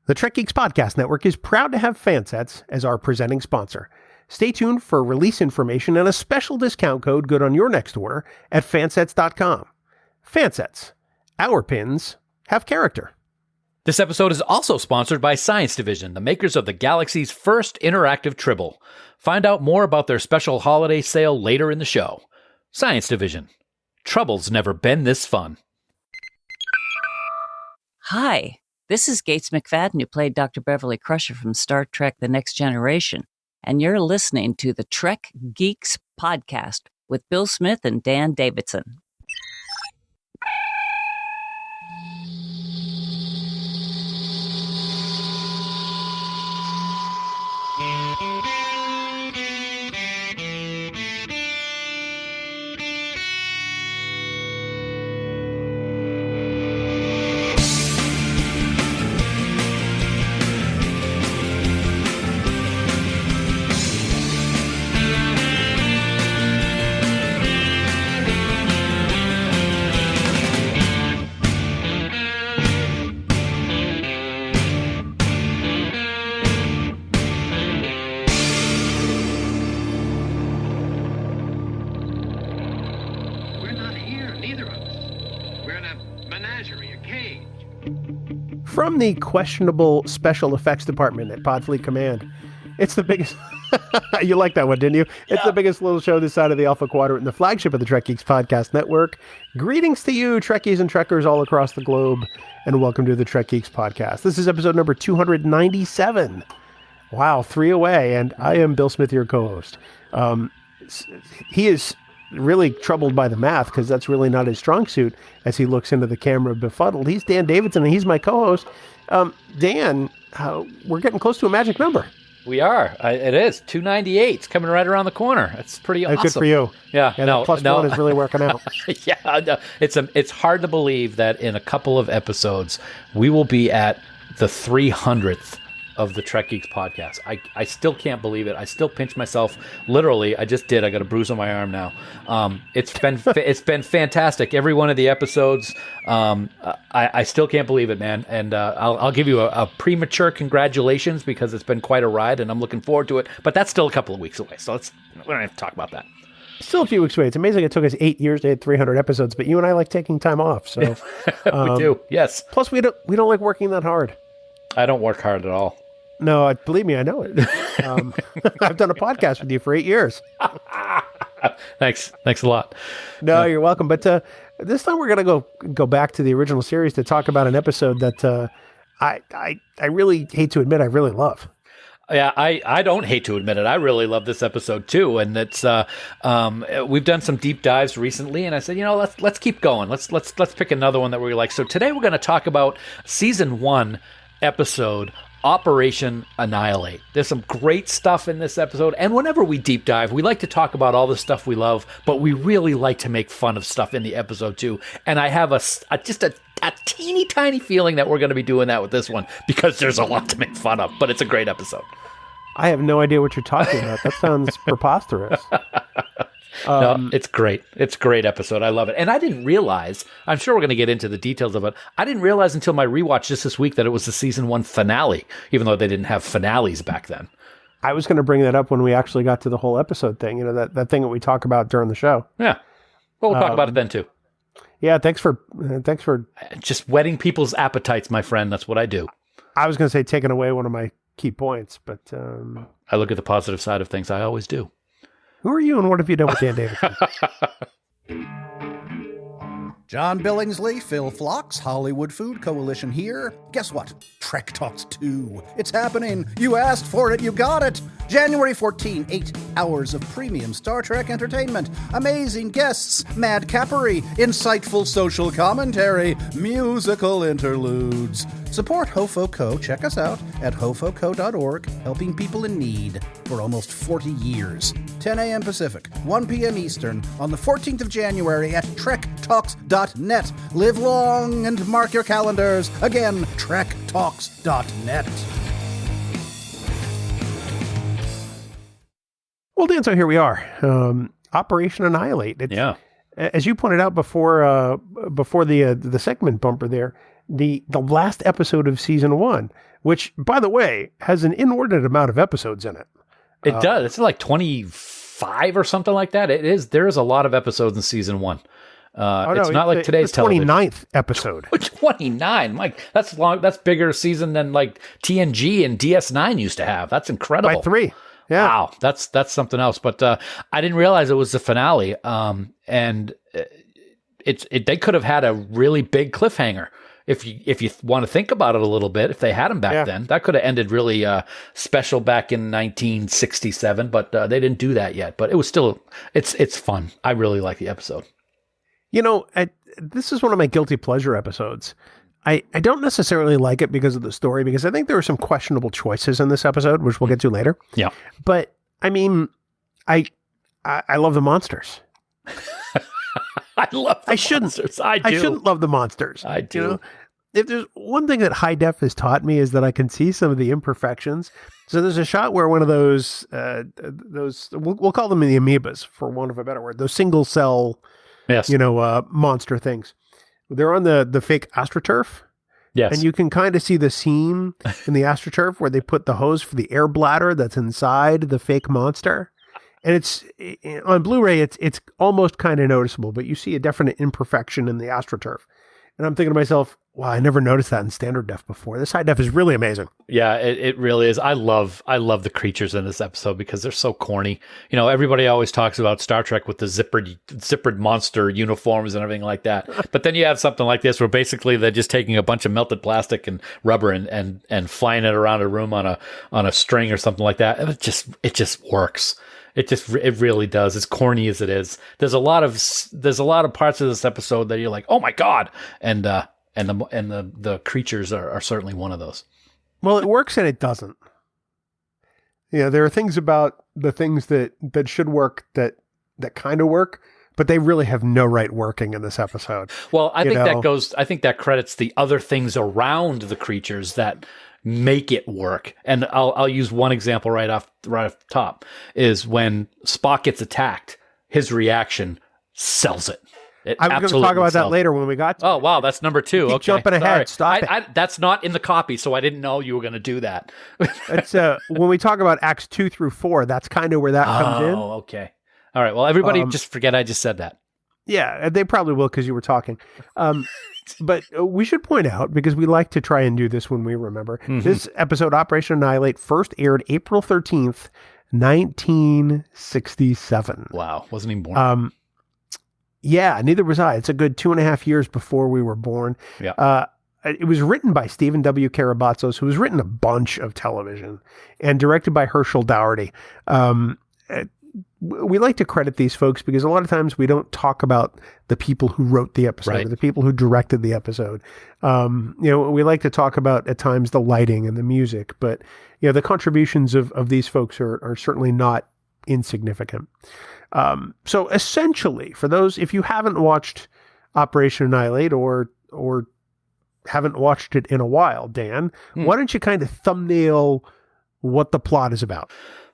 The Trek Geeks Podcast Network is proud to have Fansets as our presenting sponsor. Stay tuned for release information and a special discount code good on your next order at fansets.com. Fansets. Our pins have character. This episode is also sponsored by Science Division, the makers of the galaxy's first interactive Tribble. Find out more about their special holiday sale later in the show. Science Division. Trouble's never been this fun. Hi, this is Gates McFadden, who played Dr. Beverly Crusher from Star Trek The Next Generation, and you're listening to the Trek Geeks Podcast with Bill Smith and Dan Davidson. From the questionable special effects department at Podfleet Command, it's the biggest... You like that one, didn't you? It's the biggest little show this side of the Alpha Quadrant and the flagship of the Trek Geeks Podcast Network. Greetings to you, Trekkies and Trekkers all across the globe, and welcome to the Trek Geeks Podcast. This is episode number 297. Wow, 3 away, and I am Bill Smith, your co-host. He is really troubled by the math because that's really not his strong suit as he looks into the camera befuddled. He's Dan Davidson and he's my co-host. Dan, we're getting close to a magic number. We are. It is. 298. It's coming right around the corner. It's pretty awesome. Good for you. Yeah. Plus one is really working out. Yeah. It's hard to believe that in a couple of episodes, we will be at the 300th of the Trek Geeks Podcast. I still can't believe it. I still pinch myself. Literally, I just did. I got a bruise on my arm now. It's been fantastic. Every one of the episodes. I still can't believe it, man. And I'll give you a premature congratulations because it's been quite a ride, and I'm looking forward to it. But that's still a couple of weeks away, so we don't have to talk about that. Still a few weeks away. It's amazing it took us 8 years to hit 300 episodes, but you and I like taking time off. So we do. Yes. Plus, we don't like working that hard. I don't work hard at all. No, believe me, I know it. I've done a podcast with you for 8 years. Thanks a lot. No, you're welcome. But this time we're going to go back to the original series to talk about an episode that I really hate to admit I really love. Yeah, I don't hate to admit it. I really love this episode too, and it's we've done some deep dives recently, and I said, let's keep going. Let's pick another one that we like. So today we're going to talk about season 1 episode Operation Annihilate. There's some great stuff in this episode, and whenever we deep dive, we like to talk about all the stuff we love, but we really like to make fun of stuff in the episode too. And I have just a teeny tiny feeling that we're going to be doing that with this one because there's a lot to make fun of, but it's a great episode. I have no idea what you're talking about. That sounds preposterous. No, it's great. It's a great episode. I love it. And I didn't realize, I'm sure we're going to get into the details of it. I didn't realize until my rewatch just this week that it was the season 1 finale, even though they didn't have finales back then. I was going to bring that up when we actually got to the whole episode thing, that thing that we talk about during the show. Yeah. Well, we'll talk about it then too. Yeah. Thanks for just whetting people's appetites, my friend. That's what I do. I was going to say taking away one of my key points, but I look at the positive side of things. I always do. Who are you and what have you done with Dan Davidson? John Billingsley, Phil Phlox, Hollywood Food Coalition here. Guess what? Trek Talks 2. It's happening. You asked for it. You got it. January 14, 8 hours of premium Star Trek entertainment, amazing guests, mad cappery, insightful social commentary, musical interludes. Support HoFoCo. Check us out at hofoco.org, helping people in need for almost 40 years. 10 a.m. Pacific, 1 p.m. Eastern, on the 14th of January at trektalks.net. Live long and mark your calendars. Again, trektalks.net. Well, Dan, so here we are. Operation Annihilate. Yeah. As you pointed out before the segment bumper there, the last episode of season 1, which, by the way, has an inordinate amount of episodes in it. It does. It's like 25 or something like that. It is. There is a lot of episodes in season 1. It's not like today's the 29th episode. 29, Mike. That's long. That's bigger season than like TNG and DS9 used to have. That's incredible. By 3. Yeah. Wow, that's something else. But I didn't realize it was the finale. And they could have had a really big cliffhanger. If you want to think about it a little bit, if they had him back then, that could have ended really special back in 1967. But they didn't do that yet. But it was still it's fun. I really like the episode. You know, this is one of my guilty pleasure episodes. I don't necessarily like it because of the story, because I think there were some questionable choices in this episode, which we'll get to later. Yeah. But I mean, I love the monsters. I love the monsters. I do. I shouldn't love the monsters. I do. You know? If there's one thing that high def has taught me, is that I can see some of the imperfections. So there's a shot where one of those we'll call them the amoebas, for want of a better word, those single cell, monster things. They're on the fake AstroTurf. Yes. And you can kind of see the seam in the AstroTurf where they put the hose for the air bladder that's inside the fake monster. And it's on Blu-ray, it's almost kind of noticeable, but you see a definite imperfection in the AstroTurf. And I'm thinking to myself, wow, I never noticed that in standard def before. This high def is really amazing. Yeah, it really is. I love the creatures in this episode because they're so corny. You know, everybody always talks about Star Trek with the zippered monster uniforms and everything like that. But then you have something like this where basically they're just taking a bunch of melted plastic and rubber and flying it around a room on a string or something like that. And it just works. It really does. As corny as it is, there's a lot of parts of this episode that you're like, oh my God. And the creatures are certainly one of those. Well, it works and it doesn't. Yeah, there are things about the things that should work that kind of work, but they really have no right working in this episoff Well, I think that credits the other things around the creatures that make it work. And I'll use one example right off the top, is when Spock gets attacked, his reaction sells it. I was going to talk about that later when we got to it. Wow, that's number 2. Keep jumping ahead. Stop it. That's not in the copy, so I didn't know you were going to do that. It's when we talk about Acts 2 through 4, that's kind of where that comes in. Oh, okay. All right. Well, everybody just forget I just said that. Yeah, they probably will because you were talking. But we should point out, because we like to try and do this when we remember, this episode, Operation Annihilate, first aired April 13th, 1967. Wow. Wasn't even born. Yeah, neither was I. It's a good 2.5 years before we were born. Yeah. It was written by Stephen W. Karabatsos, who has written a bunch of television, and directed by Herschel Dougherty. We like to credit these folks because a lot of times we don't talk about the people who wrote the episode or the people who directed the episode. We like to talk about at times the lighting and the music, but the contributions of these folks are certainly not insignificant. So essentially, for those, if you haven't watched Operation Annihilate or haven't watched it in a while, Dan, why don't you kind of thumbnail what the plot is about?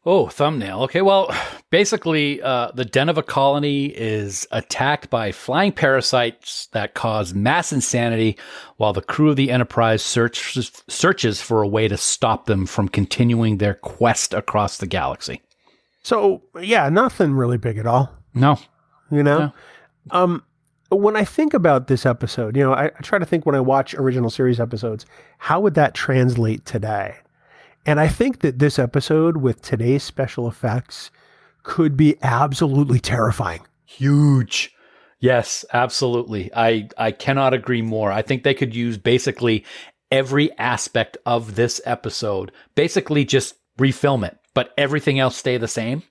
Oh, thumbnail. Okay, well, basically, the Deneva colony is attacked by flying parasites that cause mass insanity, while the crew of the Enterprise searches for a way to stop them from continuing their quest across the galaxy. So, yeah, nothing really big at all. No. No. When I think about this episode, I try to think when I watch original series episodes, how would that translate today? And I think that this episode with today's special effects could be absolutely terrifying. Huge. Yes, absolutely. I cannot agree more. I think they could use basically every aspect of this episode, basically just refilm it, but everything else stay the same,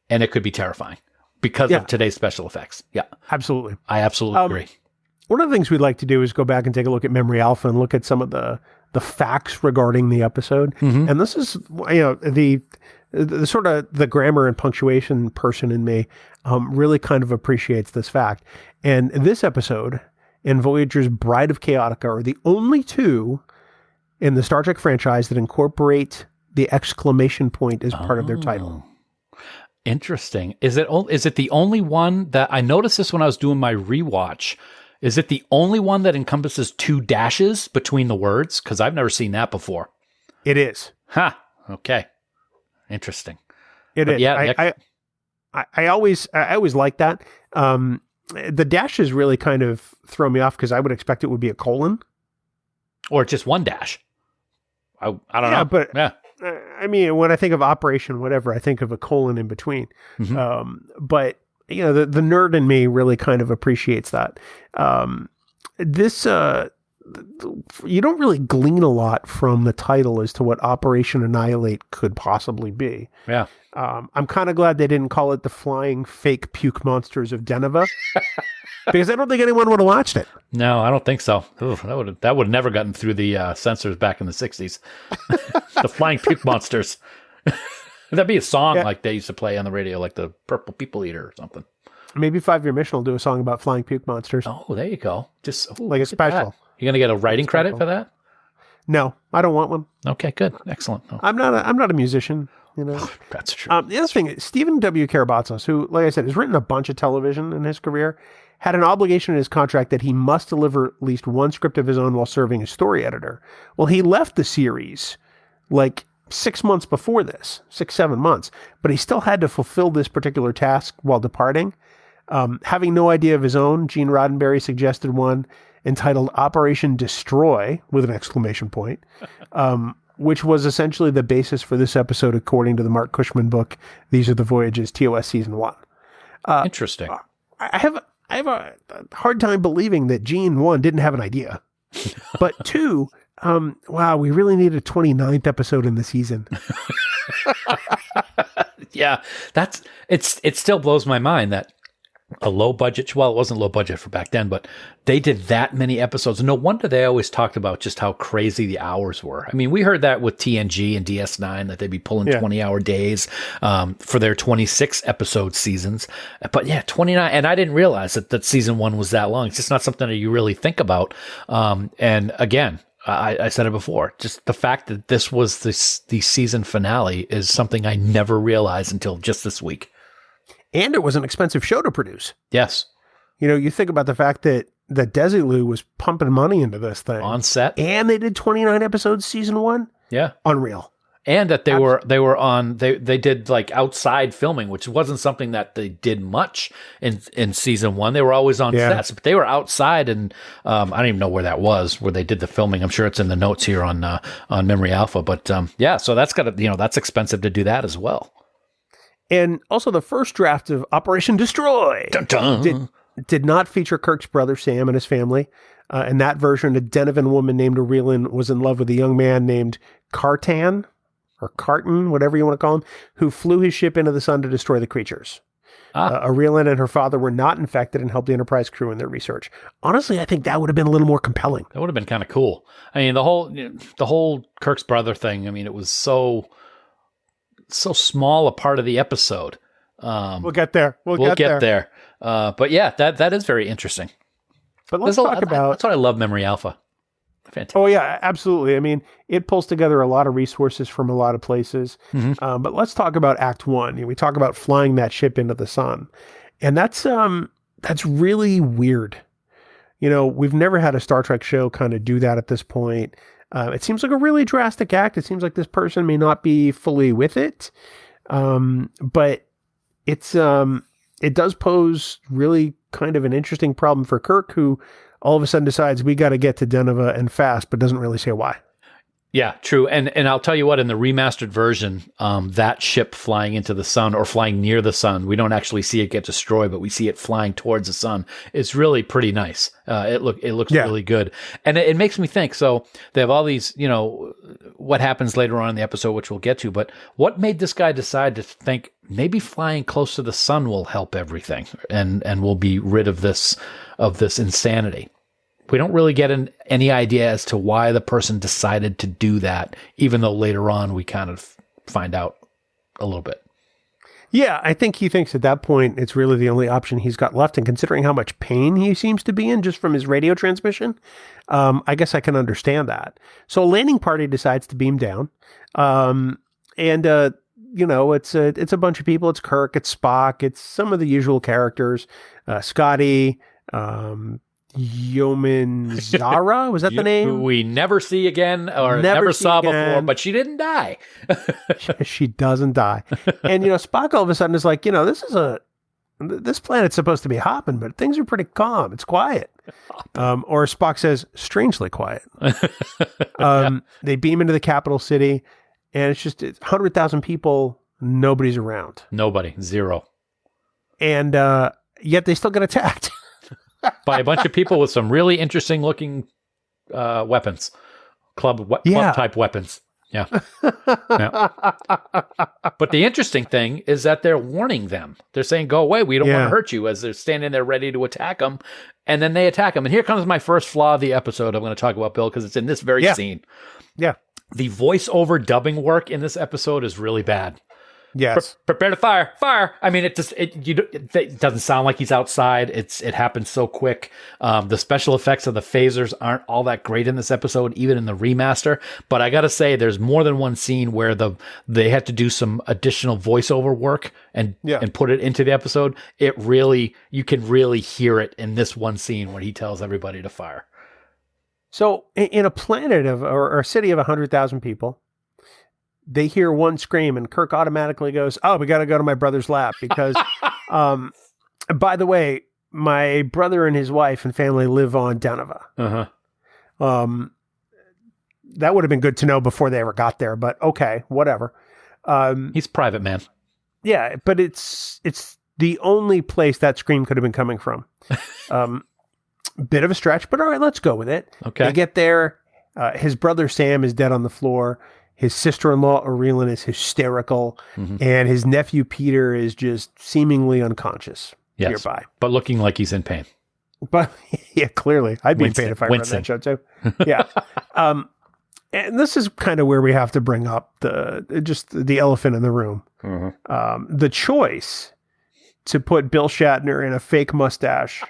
and it could be terrifying because of today's special effects. Yeah. Absolutely. I absolutely agree. One of the things we'd like to do is go back and take a look at Memory Alpha and look at some of the facts regarding the episode. And this is, the sort of the grammar and punctuation person in me really kind of appreciates this fact. And this episode and Voyager's Bride of Chaotica are the only two in the Star Trek franchise that incorporate the exclamation point as part of their title. Interesting. Is it the only one that I noticed this when I was doing my rewatch? Is it the only one that encompasses 2 dashes between the words? Because I've never seen that before. It is. Ha. Okay. Interesting. It is. Yeah. I always like that. The dashes really kind of throw me off because I would expect it would be a colon. Or just one dash. I don't know. But yeah. I mean, when I think of operation, whatever, I think of a colon in between. But the nerd in me really kind of appreciates that. You don't really glean a lot from the title as to what Operation Annihilate could possibly be. Yeah. I'm kind of glad they didn't call it the flying fake puke monsters of Deneva. Because I don't think anyone would have watched it. No, I don't think so. Ooh, that would have never gotten through the censors back in the 60s. The flying puke monsters. That'd be a song like they used to play on the radio, like the Purple People Eater or something. Maybe 5 Year Mission will do a song about flying puke monsters. Oh, there you go. Just like a special. You're going to get a writing credit for that? No, I don't want one. Okay, good. Excellent. Oh. I'm not a musician. That's true. The other thing, Stephen W. Karabatsos, who, like I said, has written a bunch of television in his career, had an obligation in his contract that he must deliver at least one script of his own while serving as story editor. Well, he left the series like 6 months before this, 7 months, but he still had to fulfill this particular task while departing. Having no idea of his own, Gene Roddenberry suggested one entitled Operation Destroy with an exclamation point, which was essentially the basis for this episode, according to the Mark Cushman book, These Are the Voyages, TOS Season 1. Interesting. I have a hard time believing that Gene, 1, didn't have an idea. But 2, wow, we really need a 29th episode in the season. Yeah, it still blows my mind that a low budget, well, it wasn't low budget for back then, but they did that many episodes. No wonder they always talked about just how crazy the hours were. I mean, we heard that with TNG and DS9, that they'd be pulling 20-hour days for their 26 episode seasons. But yeah, 29. And I didn't realize that season 1 was that long. It's just not something that you really think about. And again, I said it before, just the fact that this was the season finale is something I never realized until just this week. And it was an expensive show to produce. Yes. You think about the fact that Desilu was pumping money into this thing. On set. And they did 29 episodes season 1. Yeah. Unreal. And that they did like outside filming, which wasn't something that they did much in season 1. They were always on sets, but they were outside, and I don't even know where that was, where they did the filming. I'm sure it's in the notes here on Memory Alpha, but so that's that's expensive to do that as well. And also the first draft of Operation Destroy did not feature Kirk's brother Sam and his family. In that version, a Denevan woman named Aurelin was in love with a young man named Cartan, or Carton, whatever you want to call him, who flew his ship into the sun to destroy the creatures. Aurelin and her father were not infected and helped the Enterprise crew in their research. Honestly, I think that would have been a little more compelling. That would have been kind of cool. I mean, the whole Kirk's brother thing, I mean, it was so small a part of the episode. We'll get there. We'll get there. But yeah, that is very interesting. But let's talk about... That's what I love Memory Alpha. Fantastic. Oh yeah, absolutely. I mean, it pulls together a lot of resources from a lot of places. Mm-hmm. But let's talk about Act 1. We talk about flying that ship into the sun. And that's really weird. We've never had a Star Trek show kind of do that at this point. It seems like a really drastic act. It seems like this person may not be fully with it. But it does pose really kind of an interesting problem for Kirk, who all of a sudden decides we got to get to Deneva and fast, but doesn't really say why. Yeah, true. And I'll tell you what, in the remastered version, that ship flying into the sun or flying near the sun, we don't actually see it get destroyed, but we see it flying towards the sun. It's really pretty nice. It looks really good. And it makes me think, so they have all these, what happens later on in the episode, which we'll get to, but what made this guy decide to think maybe flying close to the sun will help everything and we'll be rid of this insanity? We don't really get any idea as to why the person decided to do that, even though later on we kind of find out a little bit. Yeah, I think he thinks at that point it's really the only option he's got left. And considering how much pain he seems to be in just from his radio transmission, I guess I can understand that. So a landing party decides to beam down. It's a bunch of people. It's Kirk, it's Spock, it's some of the usual characters, Scotty, Yeoman Zara, was that the name? We never see again, or never saw before, but she didn't die. She doesn't die. And, Spock all of a sudden is like, this planet's supposed to be hopping, but things are pretty calm. It's quiet. Or Spock says, strangely quiet. They beam into the capital city, and it's 100,000 people. Nobody's around. Nobody. Zero. And yet they still get attacked. By a bunch of people with some really interesting looking weapons. Club type weapons. Yeah. Yeah. But the interesting thing is that they're warning them. They're saying, go away. We don't want to hurt you, as they're standing there ready to attack them. And then they attack them. And here comes my first flaw of the episode I'm going to talk about, Bill, because it's in this very scene. Yeah. The voiceover dubbing work in this episode is really bad. Yes. Prepare to fire. Fire. I mean, it doesn't sound like he's outside. It happens so quick. The special effects of the phasers aren't all that great in this episode, even in the remaster. But I got to say, there's more than one scene where they had to do some additional voiceover work and put it into the episode. You can really hear it in this one scene when he tells everybody to fire. So in a planet or a city of 100,000 people, they hear one scream and Kirk automatically goes, oh, we got to go to my brother's lab because, by the way, my brother and his wife and family live on Deneva. Uh-huh. That would have been good to know before they ever got there, but okay, whatever. He's a private man. Yeah, but it's the only place that scream could have been coming from. Bit of a stretch, but all right, let's go with it. Okay. They get there. His brother Sam is dead on the floor. His sister-in-law, Aurelin, is hysterical, and his nephew, Peter, is just seemingly unconscious nearby. But looking like he's in pain. But, yeah, clearly. I'd be in pain if I read that show, too. Yeah. And this is kind of where we have to bring up the elephant in the room. The choice to put Bill Shatner in a fake mustache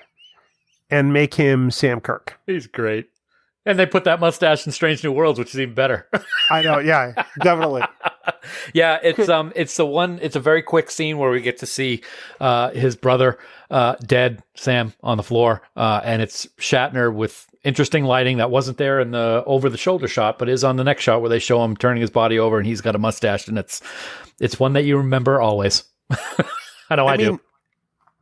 and make him Sam Kirk. He's great. And they put that mustache in Strange New Worlds, which is even better. I know, yeah, definitely. Yeah, it's a very quick scene where we get to see his brother dead, Sam, on the floor, and it's Shatner with interesting lighting that wasn't there in the over the shoulder shot, but is on the next shot where they show him turning his body over and he's got a mustache, and it's one that you remember always. I know I do.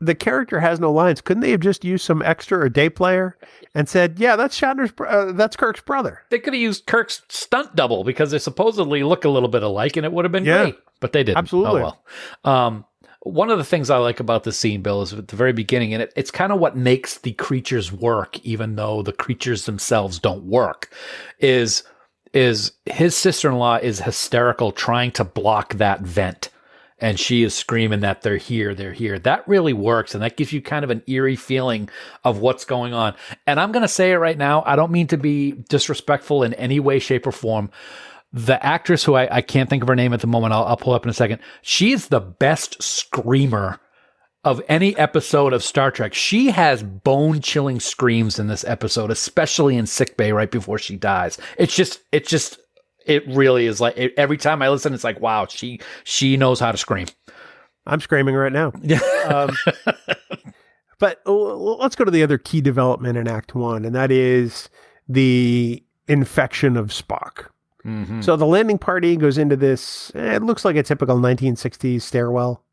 The character has no lines. Couldn't they have just used some extra or day player and said, yeah, that's that's Kirk's brother? They could have used Kirk's stunt double because they supposedly look a little bit alike and it would have been great, but they didn't. Absolutely. Oh, well. One of the things I like about this scene, Bill, is at the very beginning, and it's kind of what makes the creatures work, even though the creatures themselves don't work, is his sister-in-law is hysterical trying to block that vent. And she is screaming that they're here. That really works. And that gives you kind of an eerie feeling of what's going on. And I'm going to say it right now. I don't mean to be disrespectful in any way, shape, or form. The actress who I can't think of her name at the moment, I'll pull up in a second. She's the best screamer of any episode of Star Trek. She has bone-chilling screams in this episode, especially in sickbay right before she dies. It really is like every time I listen, it's like, wow, she knows how to scream. I'm screaming right now. But let's go to the other key development in Act 1, and that is the infection of Spock. Mm-hmm. So the landing party goes into this, it looks like a typical 1960s stairwell,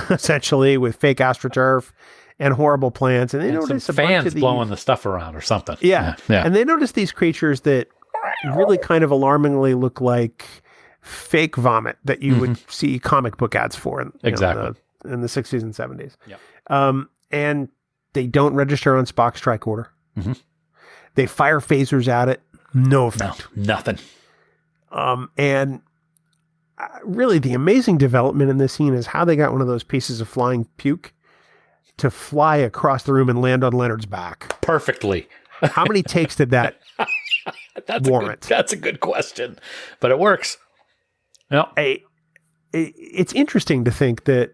essentially, with fake astroturf and horrible plants. And they notice some a bunch fans of blowing the stuff around or something. Yeah. And they notice these creatures that really kind of alarmingly look like fake vomit that you would see comic book ads for in the 60s and 70s. Yep. And they don't register on Spock's tricorder. Mm-hmm. They fire phasers at it. No effect. No, nothing. And really the amazing development in this scene is how they got one of those pieces of flying puke to fly across the room and land on Leonard's back. Perfectly. How many takes did that warrant? That's a good question, but it works. No, it's interesting to think that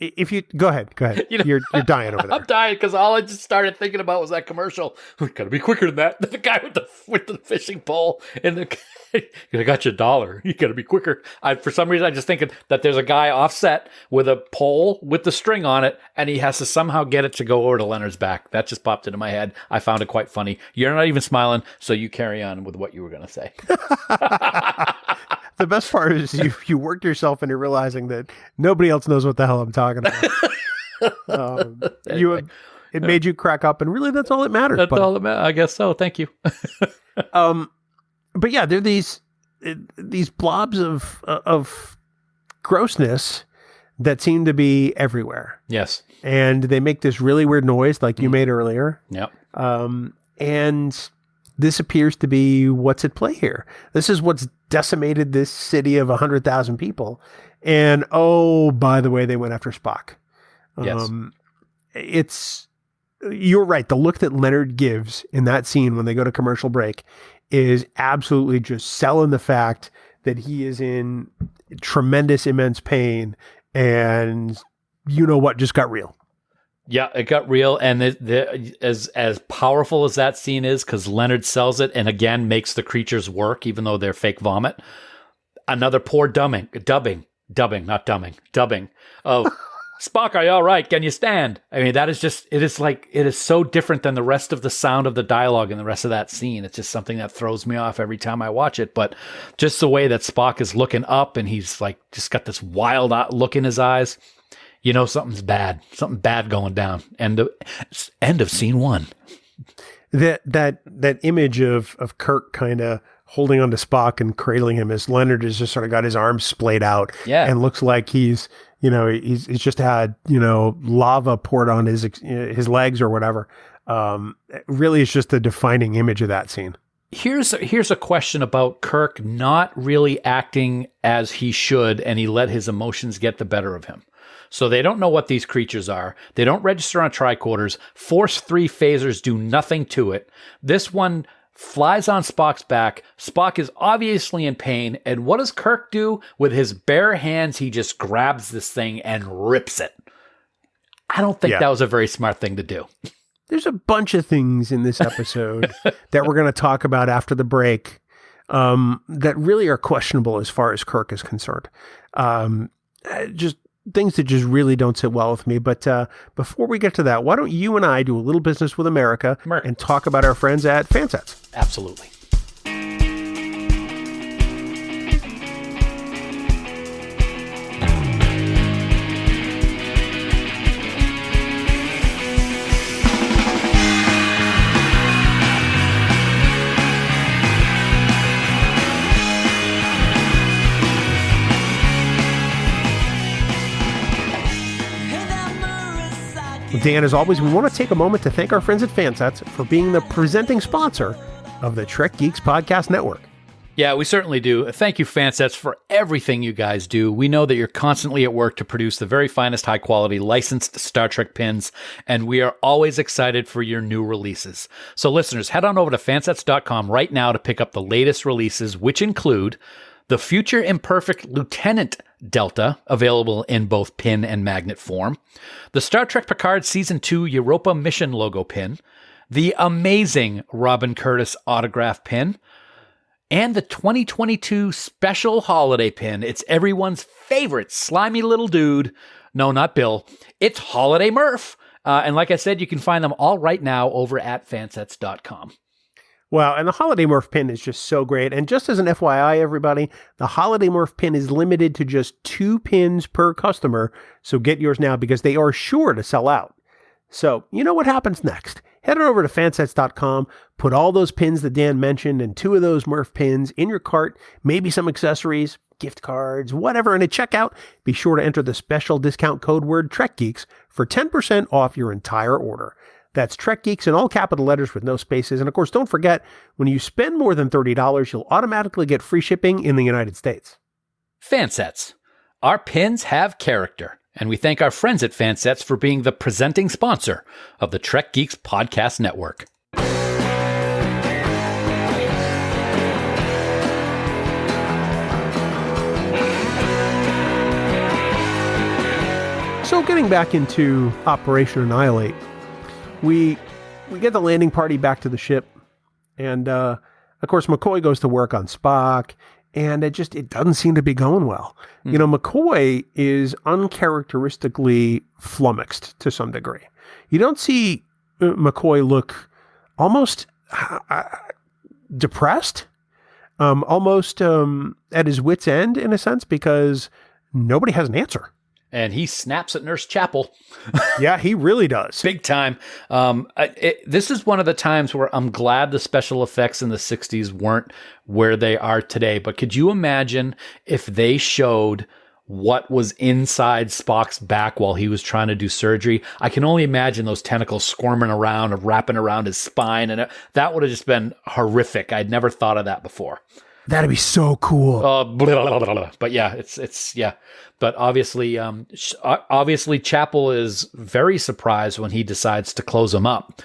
if you go ahead, you're dying over there. I'm dying because all I just started thinking about was that commercial. We gotta be quicker than that. The guy with the fishing pole and I got you $1. You gotta be quicker. For some reason, I just thinking that there's a guy offset with a pole with the string on it, and he has to somehow get it to go over to Leonard's back. That just popped into my head. I found it quite funny. You're not even smiling, so you carry on with what you were gonna say. The best part is you worked yourself into realizing that nobody else knows what the hell I'm talking about. Anyway. It made you crack up, and really, that's all that matters. That's all that matters. I guess so. Thank you. But yeah, there are these blobs of grossness that seem to be everywhere. Yes, and they make this really weird noise, like you made earlier. Yep. And this appears to be what's at play here. This is what's decimated this city of 100,000 people. And oh, by the way, they went after Spock. Yes. You're right. The look that Leonard gives in that scene when they go to commercial break is absolutely just selling the fact that he is in tremendous, immense pain. And you know what just got real. Yeah, it got real, and as powerful as that scene is, because Leonard sells it, and again makes the creatures work, even though they're fake vomit. Another poor dubbing of Spock, are you all right? Can you stand? I mean, it is so different than the rest of the sound of the dialogue in the rest of that scene. It's just something that throws me off every time I watch it. But just the way that Spock is looking up, and he's like just got this wild look in his eyes. You know something bad going down. End of scene 1. That image of Kirk kind of holding onto Spock and cradling him as Leonard has just sort of got his arms splayed out, and looks like he's just had lava poured on his legs or whatever. Really, it's just a defining image of that scene. Here's a question about Kirk not really acting as he should, and he let his emotions get the better of him. So they don't know what these creatures are. They don't register on tricorders. Force 3 phasers do nothing to it. This one flies on Spock's back. Spock is obviously in pain. And what does Kirk do? With his bare hands, he just grabs this thing and rips it. I don't think that was a very smart thing to do. There's a bunch of things in this episode that we're going to talk about after the break that really are questionable as far as Kirk is concerned. Just things that just really don't sit well with me. But before we get to that, why don't you and I do a little business with America and talk about our friends at Fansets? Absolutely. Dan, as always, we want to take a moment to thank our friends at Fansets for being the presenting sponsor of the Trek Geeks Podcast Network. Yeah, we certainly do. Thank you, Fansets, for everything you guys do. We know that you're constantly at work to produce the very finest high-quality licensed Star Trek pins, and we are always excited for your new releases. So listeners, head on over to fansets.com right now to pick up the latest releases, which include the Future Imperfect Lieutenant Delta, available in both pin and magnet form, the Star Trek Picard Season 2 Europa Mission logo pin, the amazing Robin Curtis autograph pin, and the 2022 special holiday pin. It's everyone's favorite slimy little dude. No, not Bill. It's Holiday Murph. And like I said, you can find them all right now over at fansets.com. Wow, and the Holiday Murph pin is just so great. And just as an FYI, everybody, the Holiday Murph pin is limited to just 2 pins per customer. So get yours now because they are sure to sell out. So you know what happens next. Head on over to fansets.com, put all those pins that Dan mentioned and 2 of those Murph pins in your cart, maybe some accessories, gift cards, whatever. And at checkout, be sure to enter the special discount code word TrekGeeks for 10% off your entire order. That's Trek Geeks in all capital letters with no spaces. And of course, don't forget, when you spend more than $30, you'll automatically get free shipping in the United States. Fansets. Our pins have character. And we thank our friends at Fansets for being the presenting sponsor of the Trek Geeks Podcast Network. So getting back into Operation Annihilate, we get the landing party back to the ship, and of course McCoy goes to work on Spock, and it doesn't seem to be going well. You know, McCoy is uncharacteristically flummoxed to some degree. You don't see McCoy look almost depressed, almost at his wit's end in a sense, because nobody has an answer. And he snaps at Nurse Chapel. Yeah, he really does. Big time. This is one of the times where I'm glad the special effects in the 60s weren't where they are today. But could you imagine if they showed what was inside Spock's back while he was trying to do surgery? I can only imagine those tentacles squirming around or wrapping around his spine. And that would have just been horrific. I'd never thought of that before. That'd be so cool. But yeah, it's yeah. But obviously Chapel is very surprised when he decides to close him up,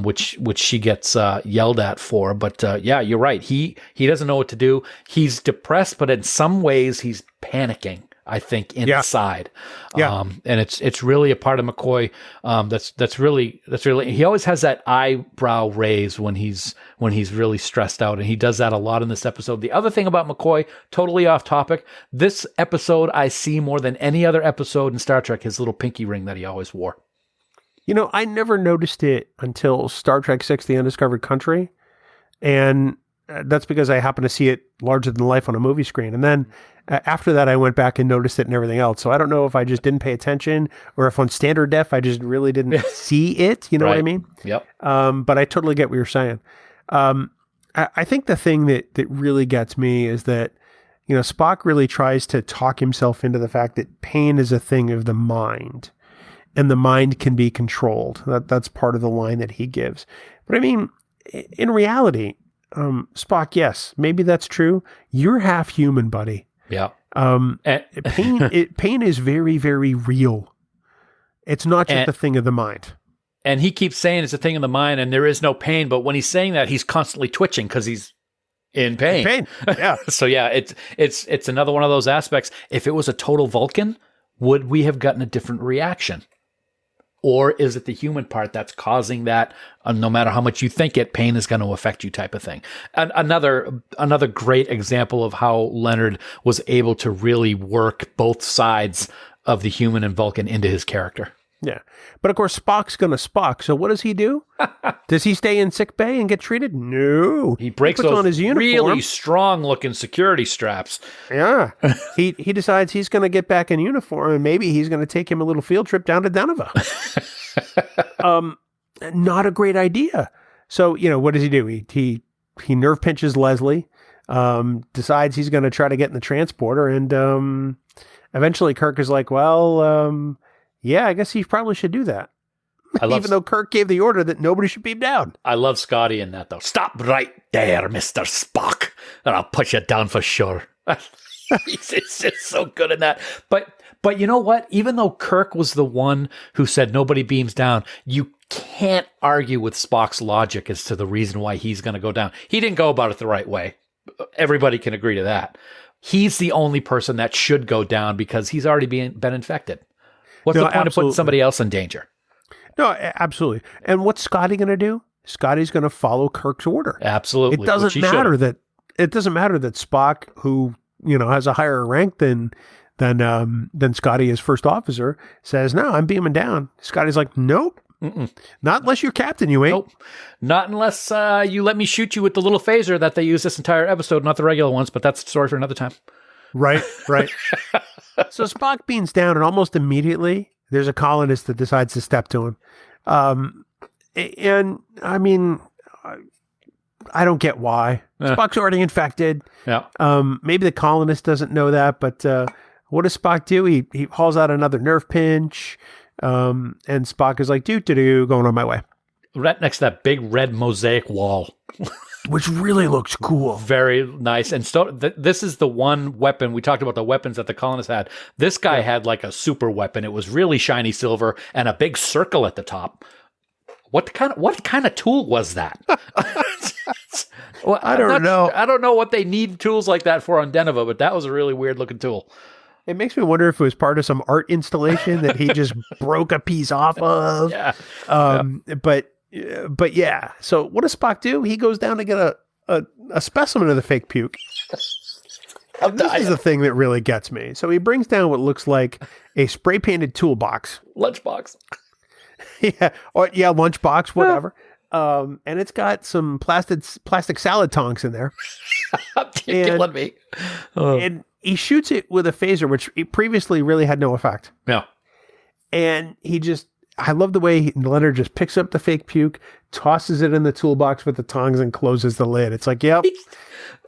which she gets yelled at for. But yeah, you're right. He doesn't know what to do. He's depressed, but in some ways he's panicking, I think, inside. Yeah. And it's really a part of McCoy that's really he always has that eyebrow raise when he's really stressed out, and he does that a lot in this episode. The other thing about McCoy, totally off topic, this episode I see more than any other episode in Star Trek, his little pinky ring that he always wore. You know, I never noticed it until Star Trek VI: The Undiscovered Country, and that's because I happened to see it larger than life on a movie screen. And then after that, I went back and noticed it and everything else. So I don't know if I just didn't pay attention or if on standard def, I just really didn't see it. You know what I mean? Yep. But I totally get what you're saying. I think the thing that really gets me is that, you know, Spock really tries to talk himself into the fact that pain is a thing of the mind and the mind can be controlled. That's part of the line that he gives. But I mean, in reality, Spock, yes, maybe that's true. You're half human, buddy. Yeah. Pain is very, very real. It's not just a thing of the mind. And he keeps saying it's a thing of the mind and there is no pain. But when he's saying that, he's constantly twitching because he's in pain. Yeah. So yeah, it's another one of those aspects. If it was a total Vulcan, would we have gotten a different reaction? Or is it the human part that's causing that? No matter how much you think it, pain is going to affect you, type of thing. And another great example of how Leonard was able to really work both sides of the human and Vulcan into his character. Yeah. But of course, Spock's going to Spock. So what does he do? Does he stay in sick bay and get treated? No. He breaks puts those on his uniform. really strong looking security straps. Yeah. He decides he's going to get back in uniform and maybe he's going to take him a little field trip down to Deneva. Not a great idea. So, you know, what does he do? He nerve pinches Leslie, decides he's going to try to get in the transporter, and eventually Kirk is like, well, yeah, I guess he probably should do that. Even though Kirk gave the order that nobody should beam down. I love Scotty in that, though. Stop right there, Mr. Spock, and I'll put you down for sure. He's just so good in that. But you know what? Even though Kirk was the one who said nobody beams down, you can't argue with Spock's logic as to the reason why he's going to go down. He didn't go about it the right way. Everybody can agree to that. He's the only person that should go down because he's already been infected. What's the point of putting somebody else in danger? No, absolutely. And what's Scotty going to do? Scotty's going to follow Kirk's order. Absolutely. It doesn't matter that Spock, who, you know, has a higher rank than Scotty as first officer, says, no, I'm beaming down. Scotty's like, nope. Mm-mm. Not unless you're captain, you ain't. Nope. Not unless you let me shoot you with the little phaser that they use this entire episode, not the regular ones, but that's a story for another time. Right. So Spock beams down, and almost immediately there's a colonist that decides to step to him. And I mean, I don't get why. Spock's already infected. Yeah. Maybe the colonist doesn't know that, but what does Spock do? He hauls out another nerve pinch, and Spock is like, doo-doo-doo, going on my way. Right next to that big red mosaic wall. Which really looks cool. Very nice. And so this is the one weapon. We talked about the weapons that the colonists had. This guy had like a super weapon. It was really shiny silver and a big circle at the top. What kind of tool was that? Well, I don't know. I don't know what they need tools like that for on Deneva, but that was a really weird looking tool. It makes me wonder if it was part of some art installation that he just broke a piece off of. Yeah. But yeah. So what does Spock do? He goes down to get a specimen of the fake puke. This is the thing that really gets me. So he brings down what looks like a spray painted toolbox. Lunchbox. Lunchbox, whatever. And it's got some plastic salad tongs in there. You're killing me. And he shoots it with a phaser, which previously really had no effect. Yeah. And I love the way Leonard just picks up the fake puke, tosses it in the toolbox with the tongs, and closes the lid. It's like, yep,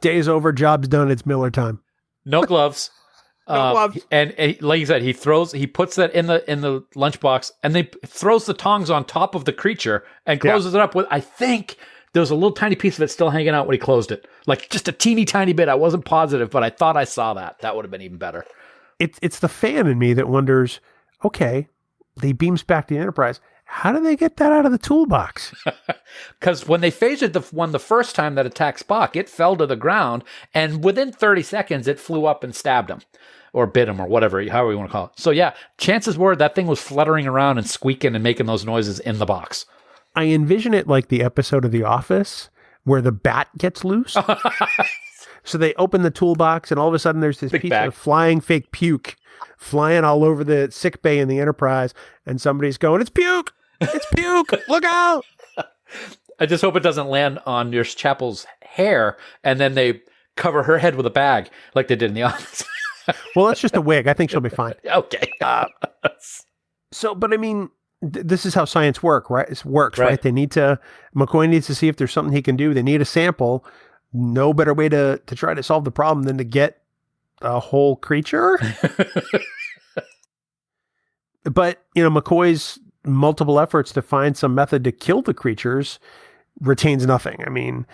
day's over, job's done, it's Miller time. No gloves. No gloves. And like you said, he puts that in the lunchbox, and then throws the tongs on top of the creature and closes it up with, I think there was a little tiny piece of it still hanging out when he closed it. Like just a teeny tiny bit. I wasn't positive, but I thought I saw that. That would have been even better. It's the fan in me that wonders, okay, they beams back to the Enterprise. How do they get that out of the toolbox? Because when they phasered the one the first time that attacked Spock, it fell to the ground, and within 30 seconds, it flew up and stabbed him, or bit him, or whatever, however you want to call it. So yeah, chances were that thing was fluttering around and squeaking and making those noises in the box. I envision it like the episode of The Office where the bat gets loose. So they open the toolbox, and all of a sudden there's this piece of flying fake puke flying all over the sick bay in the Enterprise, and somebody's going, "It's puke! It's puke! Look out!" I just hope it doesn't land on Nurse Chapel's hair, and then they cover her head with a bag like they did in The Office. Well, that's just a wig. I think she'll be fine. Okay. But I mean, this is how science works, right? Right? McCoy needs to see if there's something he can do. They need a sample. No better way to try to solve the problem than to get a whole creature. But, McCoy's multiple efforts to find some method to kill the creatures retains nothing. I mean,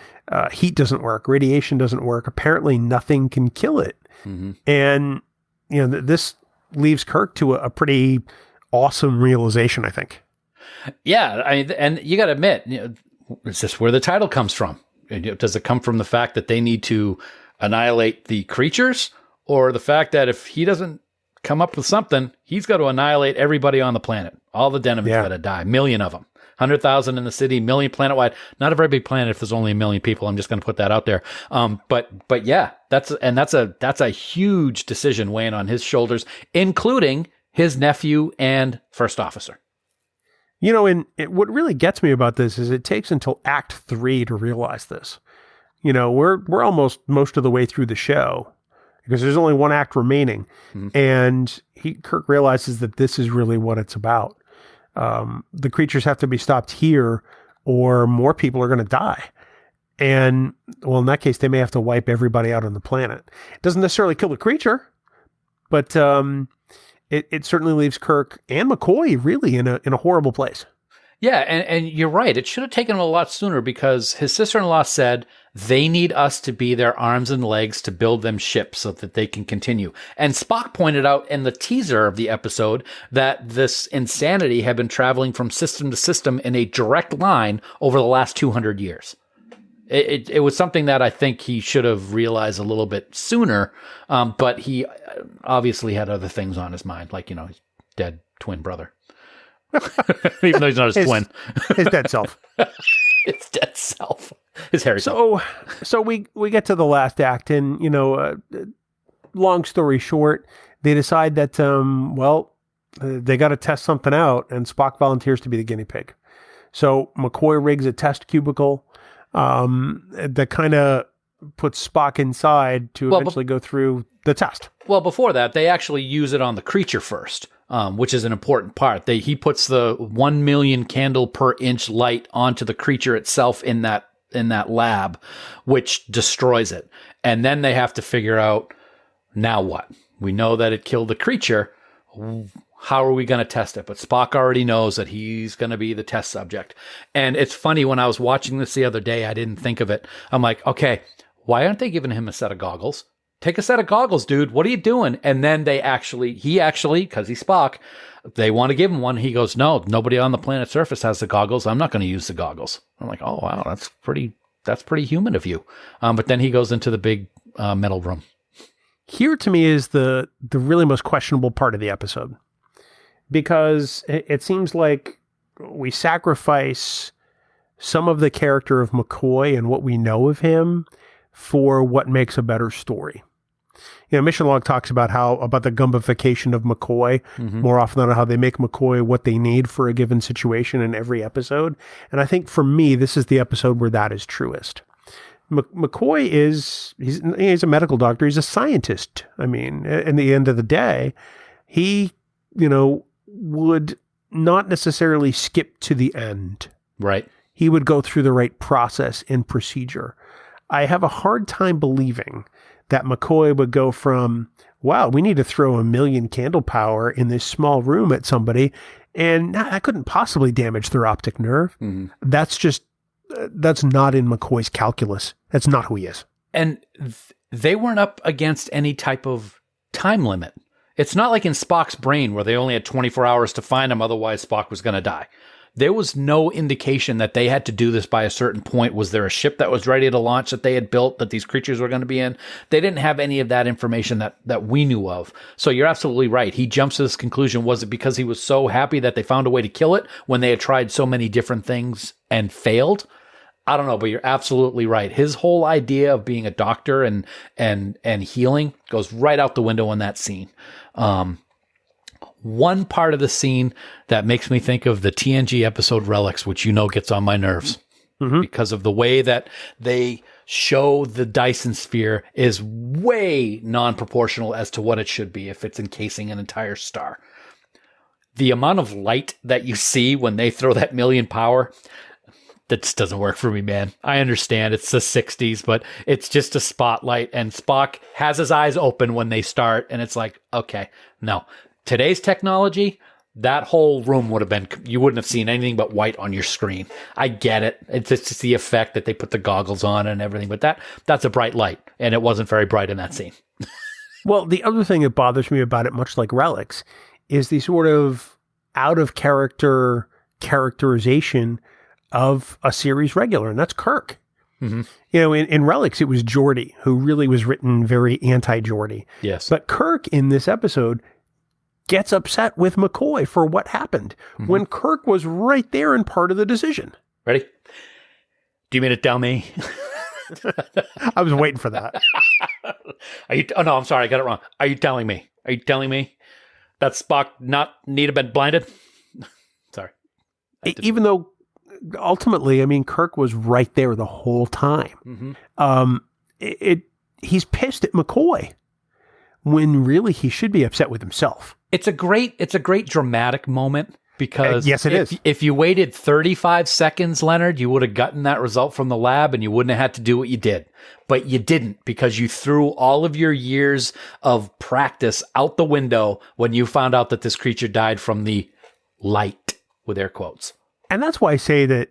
heat doesn't work. Radiation doesn't work. Apparently nothing can kill it. Mm-hmm. And, this leaves Kirk to a pretty awesome realization, I think. Yeah. And you got to admit, is this where the title comes from? Does it come from the fact that they need to annihilate the creatures, or the fact that if he doesn't come up with something, he's got to annihilate everybody on the planet? All the Denevans got to die. 1 million of them. 100,000 in the city, 1 million planet-wide. Not a very big planet if there's only 1 million people. I'm just going to put that out there. But yeah, that's a huge decision weighing on his shoulders, including his nephew and first officer. What really gets me about this is it takes until Act 3 to realize this. We're almost most of the way through the show because there's only one act remaining. Mm-hmm. And Kirk realizes that this is really what it's about. The creatures have to be stopped here or more people are going to die. And, well, in that case, they may have to wipe everybody out on the planet. It doesn't necessarily kill the creature, but it certainly leaves Kirk and McCoy really in a horrible place. Yeah, and you're right. It should have taken him a lot sooner because his sister-in-law said they need us to be their arms and legs to build them ships so that they can continue. And Spock pointed out in the teaser of the episode that this insanity had been traveling from system to system in a direct line over the last 200 years. It was something that I think he should have realized a little bit sooner, but he obviously had other things on his mind, like, his dead twin brother. Even though he's not his twin. His dead self. His dead self. His hairy self. So we get to the last act, and, long story short, they decide that, they got to test something out, and Spock volunteers to be the guinea pig. So McCoy rigs a test cubicle that kind of puts Spock inside to eventually go through the test. Well, before that, they actually use it on the creature first, which is an important part. He puts the 1 million candle per inch light onto the creature itself in that lab, which destroys it. And then they have to figure out, now what? We know that it killed the creature. How are we going to test it? But Spock already knows that he's going to be the test subject. And it's funny, when I was watching this the other day, I didn't think of it. I'm like, okay, why aren't they giving him a set of goggles? Take a set of goggles, dude. What are you doing? And then he actually, because he's Spock, they want to give him one. He goes, no, nobody on the planet's surface has the goggles. I'm not going to use the goggles. I'm like, oh, wow, that's pretty human of you. But then he goes into the big metal room. Here to me is the really most questionable part of the episode, because it seems like we sacrifice some of the character of McCoy and what we know of him for what makes a better story. You know, Mission Log talks about about the gumbification of McCoy more often than not, how they make McCoy what they need for a given situation in every episode. And I think for me, this is the episode where that is truest. McCoy he's a medical doctor. He's a scientist. I mean, in the end of the day, he, would not necessarily skip to the end. Right. He would go through the right process and procedure. I have a hard time believing that McCoy would go from, wow, we need to throw 1 million candle power in this small room at somebody, and that couldn't possibly damage their optic nerve. Mm-hmm. That's not in McCoy's calculus. That's not who he is. And they weren't up against any type of time limit. It's not like in Spock's brain where they only had 24 hours to find him, otherwise Spock was going to die. There was no indication that they had to do this by a certain point. Was there a ship that was ready to launch that they had built that these creatures were going to be in? They didn't have any of that information that we knew of. So you're absolutely right. He jumps to this conclusion. Was it because he was so happy that they found a way to kill it when they had tried so many different things and failed? I don't know, but you're absolutely right. His whole idea of being a doctor and healing goes right out the window in that scene. One part of the scene that makes me think of the TNG episode Relics, which gets on my nerves because of the way that they show the Dyson sphere is way non-proportional as to what it should be if it's encasing an entire star. The amount of light that you see when they throw that 1 million power, that just doesn't work for me, man. I understand it's the 60s, but it's just a spotlight, and Spock has his eyes open when they start, and it's like, okay, no. Today's technology, that whole room you wouldn't have seen anything but white on your screen. I get it. It's just the effect that they put the goggles on and everything, but that's a bright light, and it wasn't very bright in that scene. Well, the other thing that bothers me about it, much like Relics, is the sort of out-of-character characterization of a series regular, and that's Kirk. Mm-hmm. In Relics, it was Geordi, who really was written very anti-Geordi. Yes. But Kirk, in this episode, gets upset with McCoy for what happened when Kirk was right there and part of the decision. Ready? Do you mean to tell me? I was waiting for that. Oh, no, I'm sorry. I got it wrong. Are you telling me that Spock need have been blinded? Sorry. Even though ultimately, Kirk was right there the whole time. Mm-hmm. He's pissed at McCoy when really he should be upset with himself. It's a great dramatic moment because yes, it is. If you waited 35 seconds, Leonard, you would have gotten that result from the lab and you wouldn't have had to do what you did. But you didn't, because you threw all of your years of practice out the window when you found out that this creature died from the light, with air quotes. And that's why I say that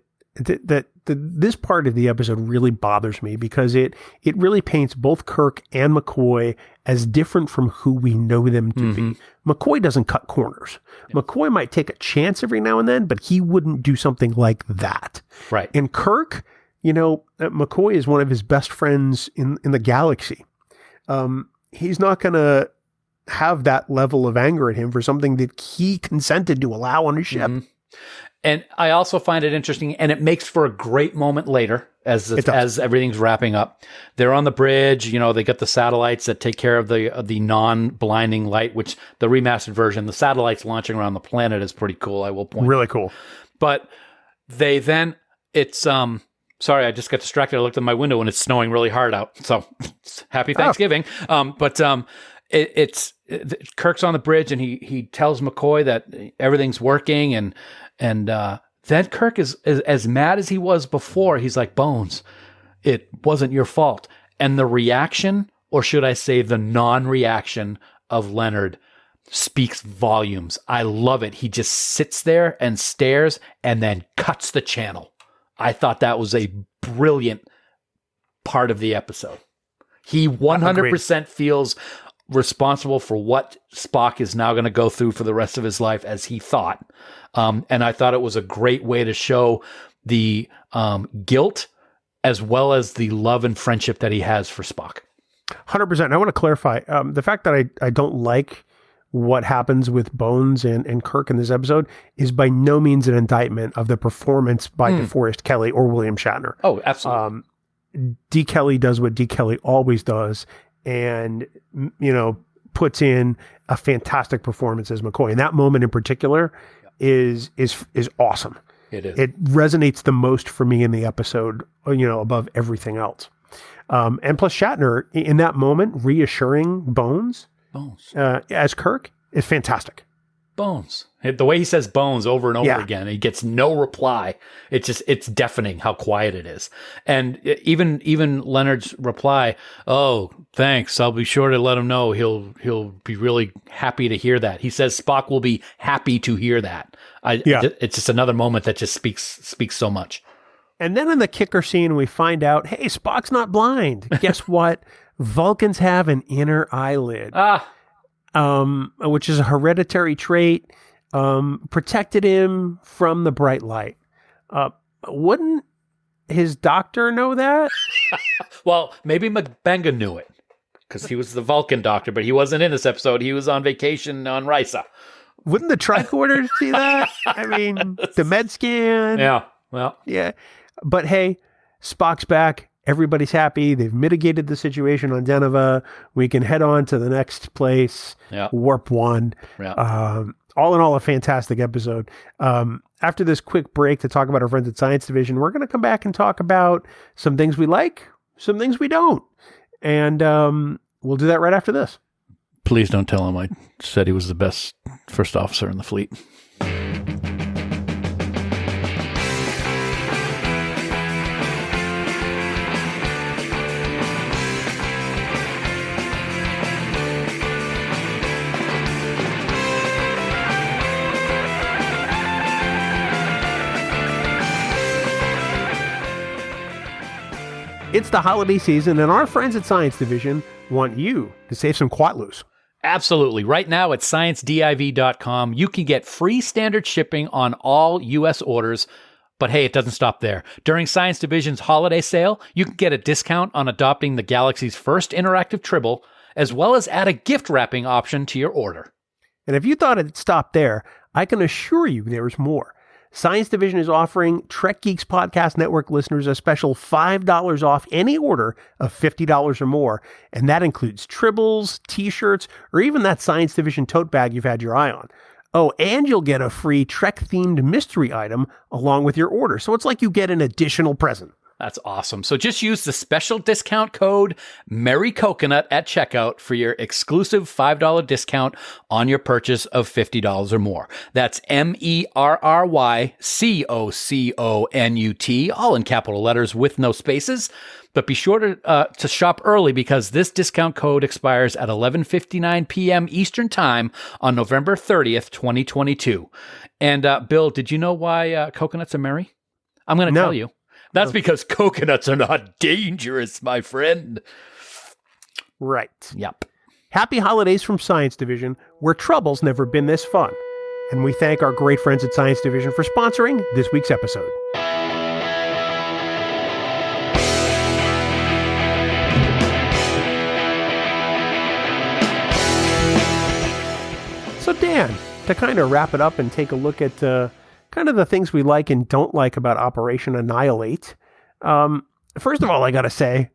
this part of the episode really bothers me, because it really paints both Kirk and McCoy as different from who we know them to be. McCoy doesn't cut corners. Yeah. McCoy might take a chance every now and then, but he wouldn't do something like that. Right. And Kirk, McCoy is one of his best friends in the galaxy. He's not going to have that level of anger at him for something that he consented to allow on his ship. Mm-hmm. And I also find it interesting, and it makes for a great moment later as everything's wrapping up. They're on the bridge, they got the satellites that take care of the non-blinding light, which the remastered version, the satellites launching around the planet is pretty cool, I will point out. Really cool. But they then, sorry, I just got distracted. I looked at my window and it's snowing really hard out. So happy Thanksgiving. Kirk's on the bridge and he tells McCoy that everything's working, and then Kirk is as mad as he was before. He's like, Bones, it wasn't your fault. And the reaction, or should I say the non-reaction of Leonard, speaks volumes. I love it. He just sits there and stares and then cuts the channel. I thought that was a brilliant part of the episode. He 100% feels responsible for what Spock is now going to go through for the rest of his life, as he thought. And I thought it was a great way to show the guilt as well as the love and friendship that he has for Spock. 100%. I want to clarify the fact that I don't like what happens with Bones and Kirk in this episode is by no means an indictment of the performance by DeForest Kelley or William Shatner. Oh, absolutely. D. Kelly does what D. Kelly always does, and puts in a fantastic performance as McCoy. And that moment in particular is awesome. It is. It resonates the most for me in the episode, above everything else. And plus Shatner in that moment reassuring Bones as Kirk is fantastic. Bones. The way he says Bones over and over again, he gets no reply. It's deafening how quiet it is. And even Leonard's reply, "Oh, thanks. I'll be sure to let him know. He'll be really happy to hear that." He says Spock will be happy to hear that. It's just another moment that just speaks so much. And then in the kicker scene, we find out, hey, Spock's not blind. Guess what? Vulcans have an inner eyelid. Which is a hereditary trait, protected him from the bright light. Wouldn't his doctor know that? Well, maybe McBenga knew it because he was the Vulcan doctor, but he wasn't in this episode. He was on vacation on Risa. Wouldn't the tricorder see that? I mean, the med scan. Yeah, well. Yeah. But hey, Spock's back. Everybody's happy. They've mitigated the situation on Deneva. We can head on to the next place, Warp 1. Yeah. All in all, a fantastic episode. After this quick break to talk about our friends at Science Division, we're going to come back and talk about some things we like, some things we don't. And we'll do that right after this. Please don't tell him I said he was the best first officer in the fleet. It's the holiday season, and our friends at Science Division want you to save some quatloos. Absolutely. Right now at sciencediv.com, you can get free standard shipping on all U.S. orders. But hey, it doesn't stop there. During Science Division's holiday sale, you can get a discount on adopting the Galaxy's first interactive Tribble, as well as add a gift wrapping option to your order. And if you thought it stopped there, I can assure you there's more. Science Division is offering Trek Geeks Podcast Network listeners a special $5 off any order of $50 or more, and that includes tribbles, t-shirts, or even that Science Division tote bag you've had your eye on. Oh, and you'll get a free Trek-themed mystery item along with your order, so it's like you get an additional present. That's awesome. So just use the special discount code MerryCoconut at checkout for your exclusive $5 discount on your purchase of $50 or more. That's MERRYCOCONUT, all in capital letters with no spaces. But be sure to shop early because this discount code expires at 11:59 p.m. Eastern Time on November 30th, 2022. And Bill, did you know why coconuts are merry? I'm going to tell you. That's because coconuts are not dangerous, my friend. Right. Yep. Happy holidays from Science Division, where trouble's never been this fun. And we thank our great friends at Science Division for sponsoring this week's episode. So Dan, to kind of wrap it up and take a look at kind of the things we like and don't like about Operation Annihilate. First of all, I got to say,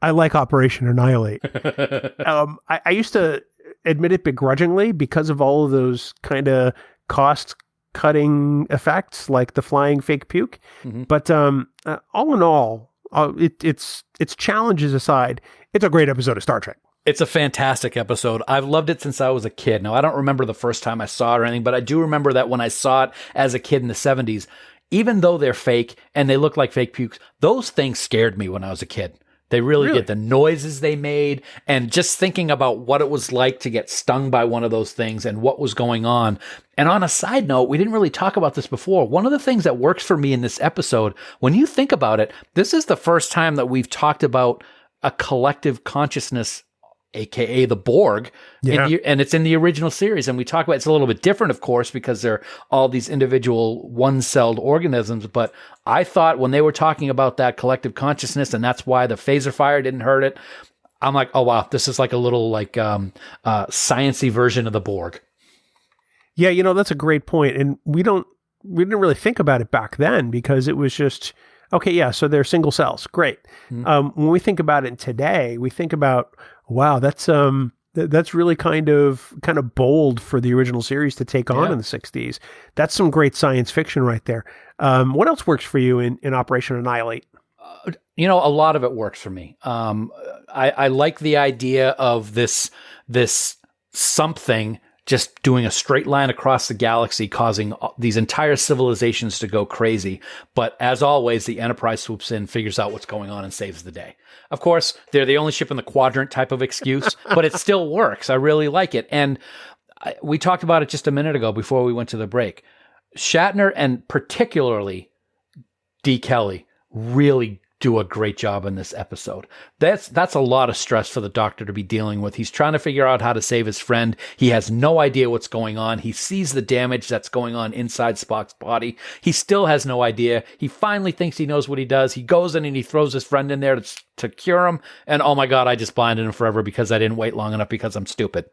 I like Operation Annihilate. I used to admit it begrudgingly because of all of those kind of cost-cutting effects, like the flying fake puke. Mm-hmm. But all in all, its challenges aside, it's a great episode of Star Trek. It's a fantastic episode. I've loved it since I was a kid. Now, I don't remember the first time I saw it or anything, but I do remember that when I saw it as a kid in the 70s, even though they're fake and they look like fake pukes, those things scared me when I was a kid. They really did. The noises they made and just thinking about what it was like to get stung by one of those things and what was going on. And on a side note, we didn't really talk about this before. One of the things that works for me in this episode, when you think about it, this is the first time that we've talked about a collective consciousness, aka the Borg, and it's in the original series. And we talk about it's a little bit different, of course, because they're all these individual one-celled organisms. But I thought when they were talking about that collective consciousness, and that's why the phaser fire didn't hurt it, I'm like, oh wow, this is like a little like sciencey version of the Borg. Yeah, that's a great point. And we didn't really think about it back then because it was just, okay, yeah, so they're single cells. Great. When we think about it today, we think about, wow, that's really kind of bold for the original series to take on in the 60s. That's some great science fiction right there. What else works for you in Operation Annihilate? A lot of it works for me. I like the idea of this something just doing a straight line across the galaxy, causing these entire civilizations to go crazy. But as always, the Enterprise swoops in, figures out what's going on, and saves the day. Of course, they're the only ship in the quadrant type of excuse, but it still works. I really like it. And we talked about it just a minute ago before we went to the break. Shatner and particularly D. Kelly really do a great job in this episode. That's a lot of stress for the Doctor to be dealing with. He's trying to figure out how to save his friend. He has no idea what's going on. He sees the damage that's going on inside Spock's body. He still has no idea. He finally thinks he knows what he does. He goes in and he throws his friend in there to cure him. And oh my God, I just blinded him forever because I didn't wait long enough because I'm stupid.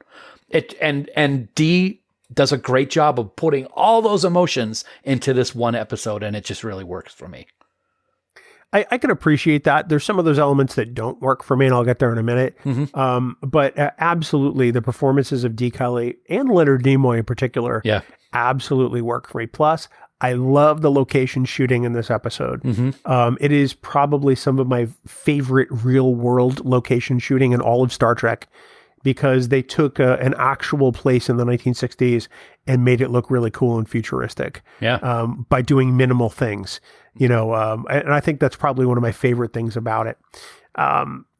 And D does a great job of putting all those emotions into this one episode, and it just really works for me. I can appreciate that. There's some of those elements that don't work for me, and I'll get there in a minute. But absolutely, the performances of D. Kelly and Leonard Nimoy in particular absolutely work for me. Plus, I love the location shooting in this episode. It is probably some of my favorite real-world location shooting in all of Star Trek, because they took an actual place in the 1960s and made it look really cool and futuristic by doing minimal things. And I think that's probably one of my favorite things about it.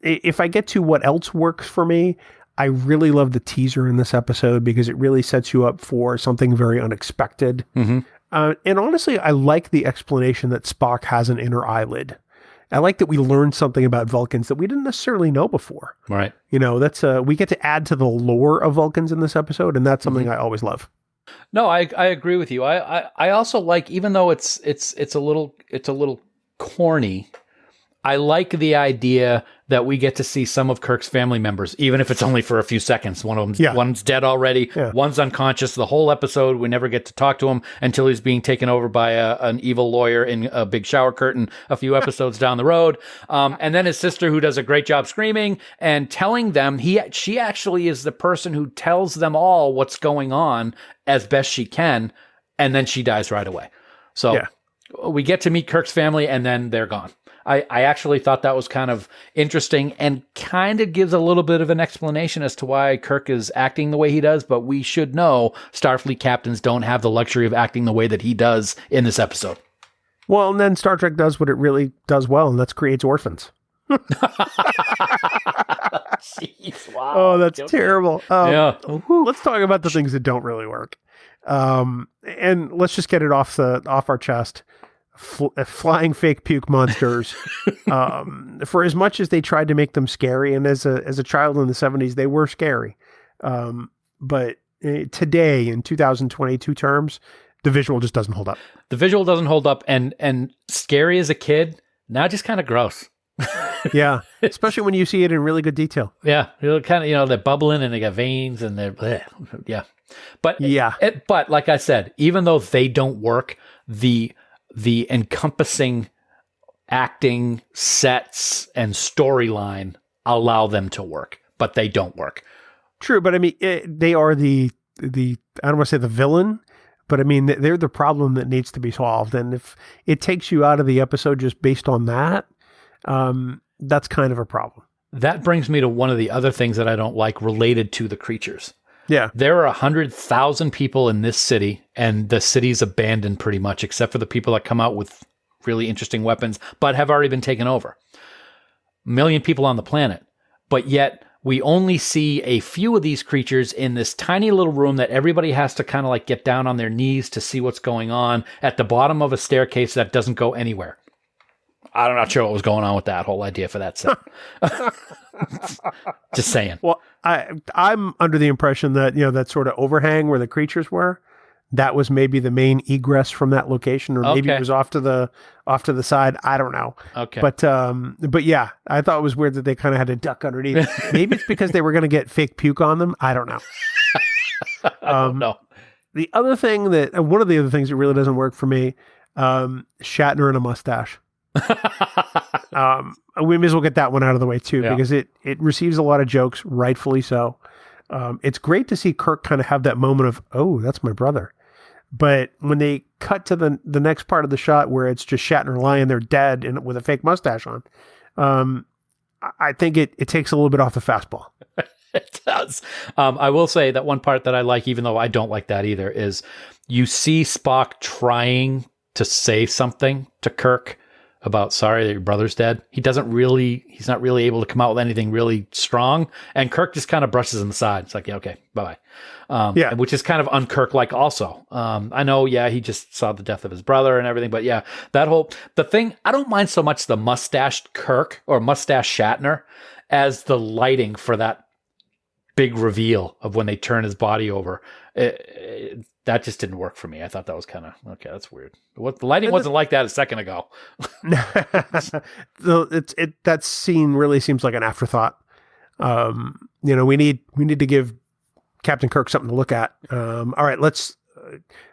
If I get to what else works for me, I really love the teaser in this episode because it really sets you up for something very unexpected. And honestly, I like the explanation that Spock has an inner eyelid. I like that we learned something about Vulcans that we didn't necessarily know before. Right. That's we get to add to the lore of Vulcans in this episode, and that's something I always love. No, I agree with you. I also like, even though it's a little corny, I like the idea that we get to see some of Kirk's family members, even if it's only for a few seconds. One's dead already. One's unconscious. The whole episode, we never get to talk to him until he's being taken over by an evil lawyer in a big shower curtain a few episodes down the road. And then his sister, who does a great job screaming and telling them, she actually is the person who tells them all what's going on as best she can. And then she dies right away. So we get to meet Kirk's family, and then they're gone. I actually thought that was kind of interesting and kind of gives a little bit of an explanation as to why Kirk is acting the way he does, but we should know Starfleet captains don't have the luxury of acting the way that he does in this episode. Well, and then Star Trek does what it really does well, and that's creates orphans. Jeez, wow. Oh, that's terrible. Let's talk about the things that don't really work. And let's just get it off our chest. Flying fake puke monsters. For as much as they tried to make them scary, and as a child in the 70s, they were scary. But today, in 2022 terms, the visual just doesn't hold up. The visual doesn't hold up, and scary as a kid, now just kind of gross. Yeah, especially when you see it in really good detail. Yeah, kind of, they're bubbling and they got veins and they're, But but like I said, even though they don't work, the encompassing acting, sets, and storyline allow them to work, but they don't work. True, but I mean, they are the I don't want to say the villain, but I mean, they're the problem that needs to be solved. And if it takes you out of the episode just based on that, that's kind of a problem. That brings me to one of the other things that I don't like related to the creatures. Yeah. There are 100,000 people in this city, and the city's abandoned pretty much, except for the people that come out with really interesting weapons, but have already been taken over. 1 million people on the planet. But yet, we only see a few of these creatures in this tiny little room that everybody has to kind of like get down on their knees to see what's going on at the bottom of a staircase that doesn't go anywhere. I'm not sure what was going on with that whole idea for that set. Just saying. Well, I'm under the impression that, that sort of overhang where the creatures were, that was maybe the main egress from that location, or maybe it was off to the side. I don't know. Okay. But yeah, I thought it was weird that they kind of had to duck underneath. Maybe it's because they were going to get fake puke on them. I don't know. I don't know. The other thing one of the other things that really doesn't work for me, Shatner and a mustache. We may as well get that one out of the way too, because it receives a lot of jokes, rightfully so. It's great to see Kirk kind of have that moment of, oh, that's my brother. But when they cut to the next part of the shot where it's just Shatner lying there dead and with a fake mustache on, I think it takes a little bit off the fastball. It does. I will say that one part that I like, even though I don't like that either, is you see Spock trying to say something to Kirk about, sorry that your brother's dead. He's not really able to come out with anything really strong. And Kirk just kind of brushes him aside. It's like, yeah, okay, bye-bye. Which is kind of un-Kirk-like also. I know, he just saw the death of his brother and everything, but yeah, the thing, I don't mind so much the mustached Kirk or mustache Shatner as the lighting for that big reveal of when they turn his body over. That just didn't work for me. I thought that was kind of, okay, that's weird. The lighting wasn't like that a second ago. That scene really seems like an afterthought. We need to give Captain Kirk something to look at. All right, let's,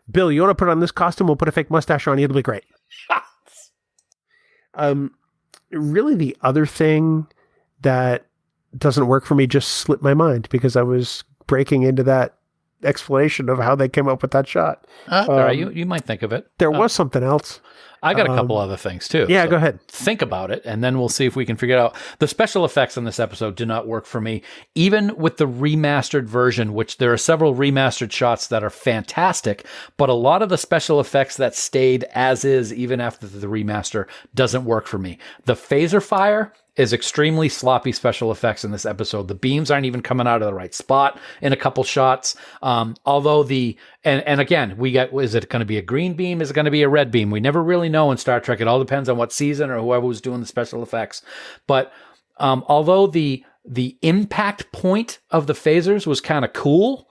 Bill, you want to put on this costume? We'll put a fake mustache on you. It'll be great. Really the other thing that doesn't work for me just slipped my mind because I was breaking into that explanation of how they came up with that shot. All right, you might think of it. There was something else. I got a couple other things too. Yeah, so go ahead. Think about it, and then we'll see if we can figure it out. The special effects in this episode do not work for me. Even with the remastered version, which there are several remastered shots that are fantastic, but a lot of the special effects that stayed as is, even after the remaster, doesn't work for me. The phaser fire is extremely sloppy special effects in this episode. The beams aren't even coming out of the right spot in a couple shots. Although and again, we get, is it going to be a green beam? Is it going to be a red beam? We never really know in Star Trek. It all depends on what season or whoever was doing the special effects. But although the impact point of the phasers was kind of cool,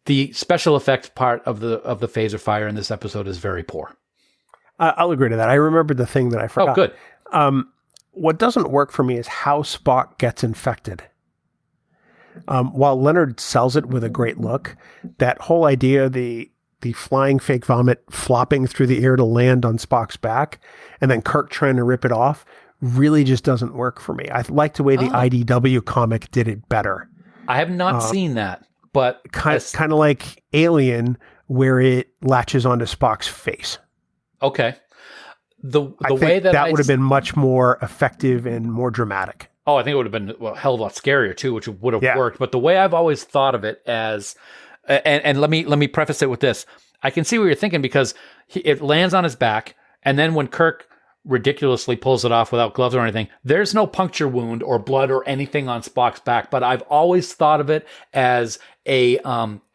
the special effects part of the phaser fire in this episode is very poor. I'll agree to that. I remembered the thing that I forgot. Oh, good. What doesn't work for me is how Spock gets infected. While Leonard sells it with a great look, that whole idea, the flying fake vomit flopping through the air to land on Spock's back, and then Kirk trying to rip it off, really just doesn't work for me. I like the way the IDW comic did it better. I have not seen that, but kind of like Alien, where it latches onto Spock's face. Okay. The way that would have been much more effective and more dramatic. Oh, I think it would have been a hell of a lot scarier too, which would have worked. But the way I've always thought of it as, and let me preface it with this: I can see what you're thinking because it lands on his back, and then when Kirk ridiculously pulls it off without gloves or anything, there's no puncture wound or blood or anything on Spock's back. But I've always thought of it as a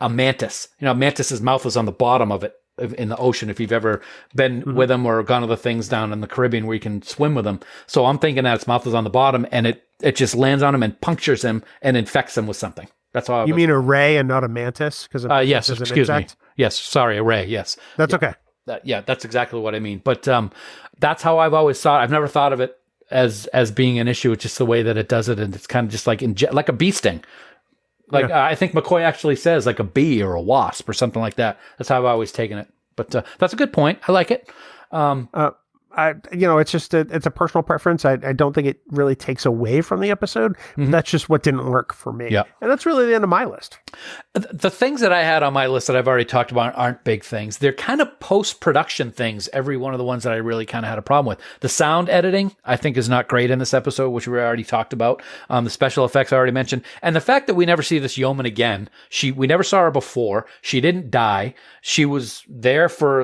mantis. You know, mantis's mouth is on the bottom of it in the ocean, if you've ever been with them or gone to the things down in the Caribbean where you can swim with them. So I'm thinking that its mouth is on the bottom and it just lands on him and punctures him and infects him with something. That's all. You mean a ray and not a mantis? Yes, excuse me. Yes, sorry, a ray, yes. That's okay. That's exactly what I mean. But that's how I've always thought. I've never thought of it as being an issue. It's just the way that it does it, and it's kind of just like like a bee sting. Like I think McCoy actually says like a bee or a wasp or something like that. That's how I've always taken it. But that's a good point. I like it. It's just it's a personal preference. I don't think it really takes away from the episode. Mm-hmm. That's just what didn't work for me. Yeah. And that's really the end of my list. The things that I had on my list that I've already talked about aren't big things. They're kind of post-production things, every one of the ones that I really kind of had a problem with. The sound editing, I think, is not great in this episode, which we already talked about. The special effects I already mentioned. And the fact that we never see this yeoman again. We never saw her before. She didn't die. She was there for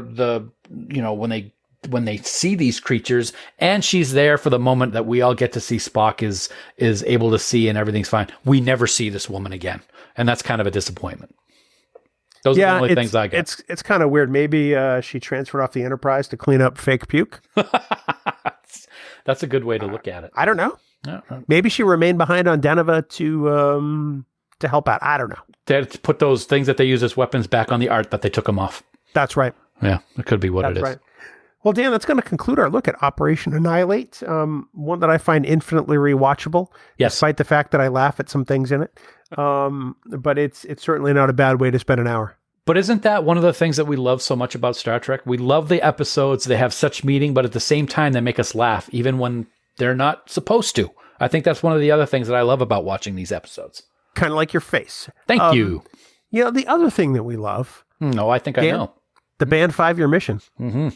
when they see these creatures, and she's there for the moment that we all get to see Spock is able to see and everything's fine. We never see this woman again. And that's kind of a disappointment. Those are the only things I get. It's kind of weird. Maybe she transferred off the Enterprise to clean up fake puke. That's a good way to look at it. I don't know. Maybe she remained behind on Deneva to help out. I don't know. They had to put those things that they use as weapons back on the Art that they took them off. That's right. Yeah, it could be what it is. Right. Well, Dan, that's going to conclude our look at Operation Annihilate, one that I find infinitely rewatchable, despite the fact that I laugh at some things in it. But it's certainly not a bad way to spend an hour. But isn't that one of the things that we love so much about Star Trek? We love the episodes. They have such meaning, but at the same time, they make us laugh, even when they're not supposed to. I think that's one of the other things that I love about watching these episodes. Kind of like your face. Thank you. You know, the other thing that we love. No, I think Dan, I know. The band 5-Year Mission. Mm-hmm.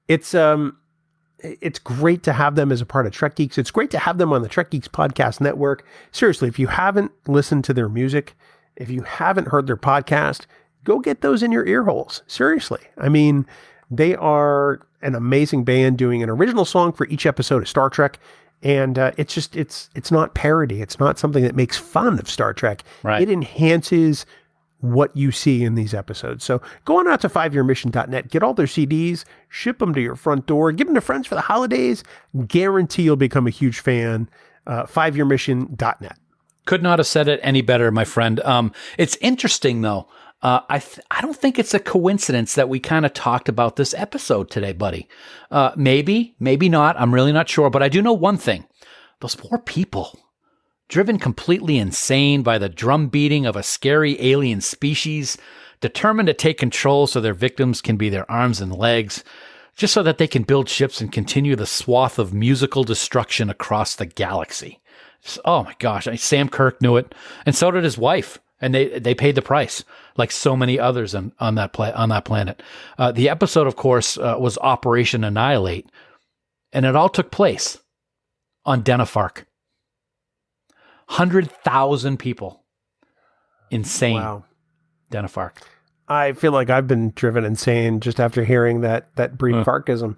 It's great to have them as a part of Trek Geeks. It's great to have them on the Trek Geeks podcast network. Seriously, if you haven't listened to their music, if you haven't heard their podcast, go get those in your ear holes. Seriously. I mean, they are an amazing band doing an original song for each episode of Star Trek. And it's not parody. It's not something that makes fun of Star Trek. Right. It enhances what you see in these episodes. So go on out to 5yearmission.net, get all their CDs, ship them to your front door, give them to friends for the holidays. Guarantee you'll become a huge fan. 5yearmission.net. Could not have said it any better, my friend. It's interesting, though. I don't think it's a coincidence that we kind of talked about this episode today, buddy. Maybe not. I'm really not sure. But I do know one thing. Those poor people, driven completely insane by the drum beating of a scary alien species, determined to take control so their victims can be their arms and legs, just so that they can build ships and continue the swath of musical destruction across the galaxy. Oh my gosh, Sam Kirk knew it, and so did his wife, and they paid the price, like so many others on that planet. The episode, of course, was Operation Annihilate, and it all took place on Deneva. 100,000 people. Insane. Wow. Deneva. I feel like I've been driven insane just after hearing that brief Farkism.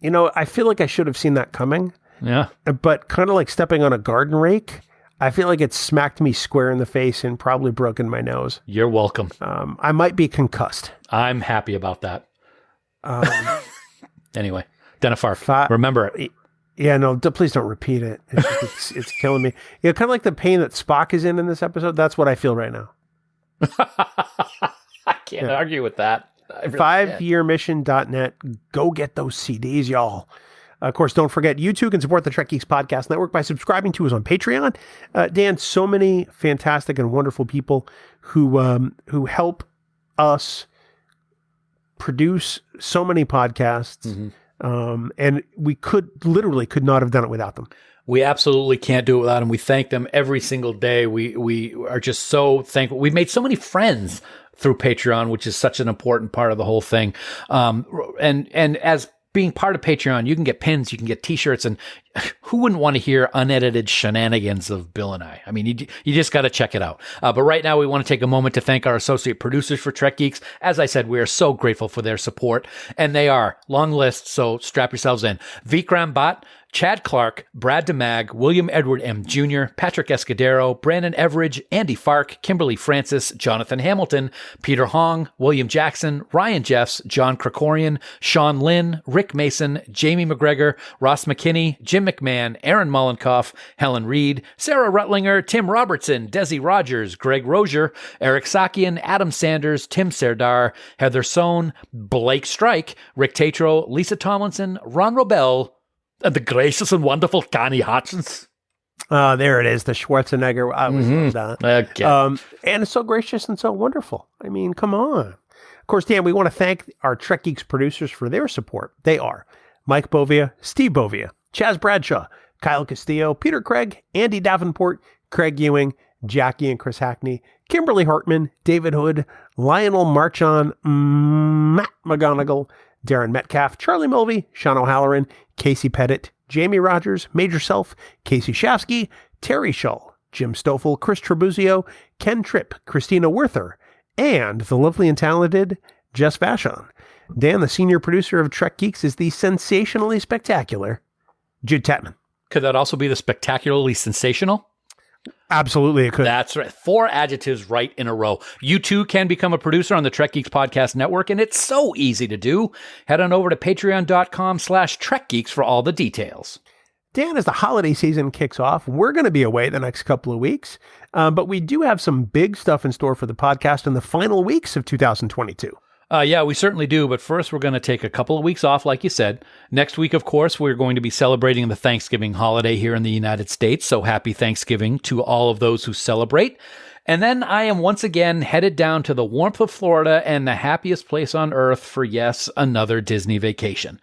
You know, I feel like I should have seen that coming. Yeah. But kind of like stepping on a garden rake, I feel like it smacked me square in the face and probably broken my nose. You're welcome. I might be concussed. I'm happy about that. Anyway, Deneva. Remember it. Yeah, no, please don't repeat it. It's killing me. Yeah, kind of like the pain that Spock is in this episode. That's what I feel right now. I can't argue with that. Really 5yearmission.net. Go get those CDs, y'all. Of course, don't forget, you too can support the Trek Geeks Podcast Network by subscribing to us on Patreon. Dan, so many fantastic and wonderful people who help us produce so many podcasts. Mm-hmm. And we could not have done it without them. We absolutely can't do it without them. We thank them every single day. We are just so thankful. We've made so many friends through Patreon, which is such an important part of the whole thing. And as being part of Patreon, you can get pins, you can get t-shirts, and who wouldn't want to hear unedited shenanigans of Bill and I? I mean, you just got to check it out. But right now, we want to take a moment to thank our associate producers for Trek Geeks. As I said, we are so grateful for their support, and they are long list, so strap yourselves in. Vikram Bhatt, Chad Clark, Brad DeMag, William Edward M. Jr., Patrick Escudero, Brandon Everidge, Andy Fark, Kimberly Francis, Jonathan Hamilton, Peter Hong, William Jackson, Ryan Jeffs, John Krikorian, Sean Lynn, Rick Mason, Jamie McGregor, Ross McKinney, Jim McMahon, Aaron Mollenkoff, Helen Reed, Sarah Rutlinger, Tim Robertson, Desi Rogers, Greg Rozier, Eric Sakian, Adam Sanders, Tim Serdar, Heather Sohn, Blake Strike, Rick Tatro, Lisa Tomlinson, Ron Robel, and the gracious and wonderful Connie Hutchins. There it is, the Schwarzenegger. I always love that. Okay. And it's so gracious and so wonderful. I mean, come on. Of course, Dan, we want to thank our Trek Geeks producers for their support. They are Mike Bovia, Steve Bovia, Chaz Bradshaw, Kyle Castillo, Peter Craig, Andy Davenport, Craig Ewing, Jackie and Chris Hackney, Kimberly Hartman, David Hood, Lionel Marchon, Matt McGonigal, Darren Metcalf, Charlie Mulvey, Sean O'Halloran, Casey Pettit, Jamie Rogers, Major Self, Casey Shafsky, Terry Shull, Jim Stoffel, Chris Trebuzio, Ken Tripp, Christina Werther, and the lovely and talented Jess Vashon. Dan, the senior producer of Trek Geeks, is the sensationally spectacular Jude Tatman. Could that also be the spectacularly sensational? Absolutely, it could. That's right. 4 adjectives right in a row. You too can become a producer on the Trek Geeks Podcast Network, and it's so easy to do. Head on over to patreon.com/TrekGeeks for all the details. Dan, as the holiday season kicks off, we're going to be away the next couple of weeks, but we do have some big stuff in store for the podcast in the final weeks of 2022. Yeah, we certainly do. But first, we're going to take a couple of weeks off, like you said. Next week, of course, we're going to be celebrating the Thanksgiving holiday here in the United States. So happy Thanksgiving to all of those who celebrate. And then I am once again headed down to the warmth of Florida and the happiest place on earth for, yes, another Disney vacation.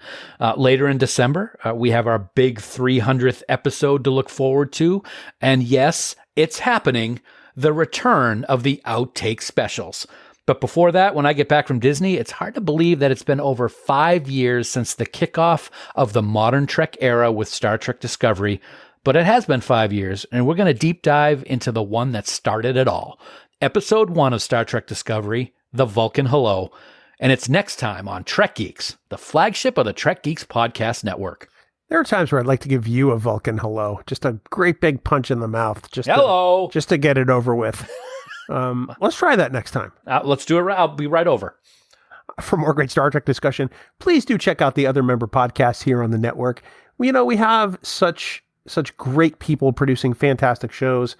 Later in December, we have our big 300th episode to look forward to. And yes, it's happening. The return of the Outtake specials. But before that, when I get back from Disney, it's hard to believe that it's been over 5 years since the kickoff of the modern Trek era with Star Trek Discovery. But it has been 5 years, and we're going to deep dive into the one that started it all. Episode 1 of Star Trek Discovery, The Vulcan Hello. And it's next time on Trek Geeks, the flagship of the Trek Geeks podcast network. There are times where I'd like to give you a Vulcan hello, just a great big punch in the mouth, just to get it over with. Let's try that next time. Let's do it. I'll be right over. For more great Star Trek discussion, please do check out the other member podcasts here on the network. We have such great people producing fantastic shows.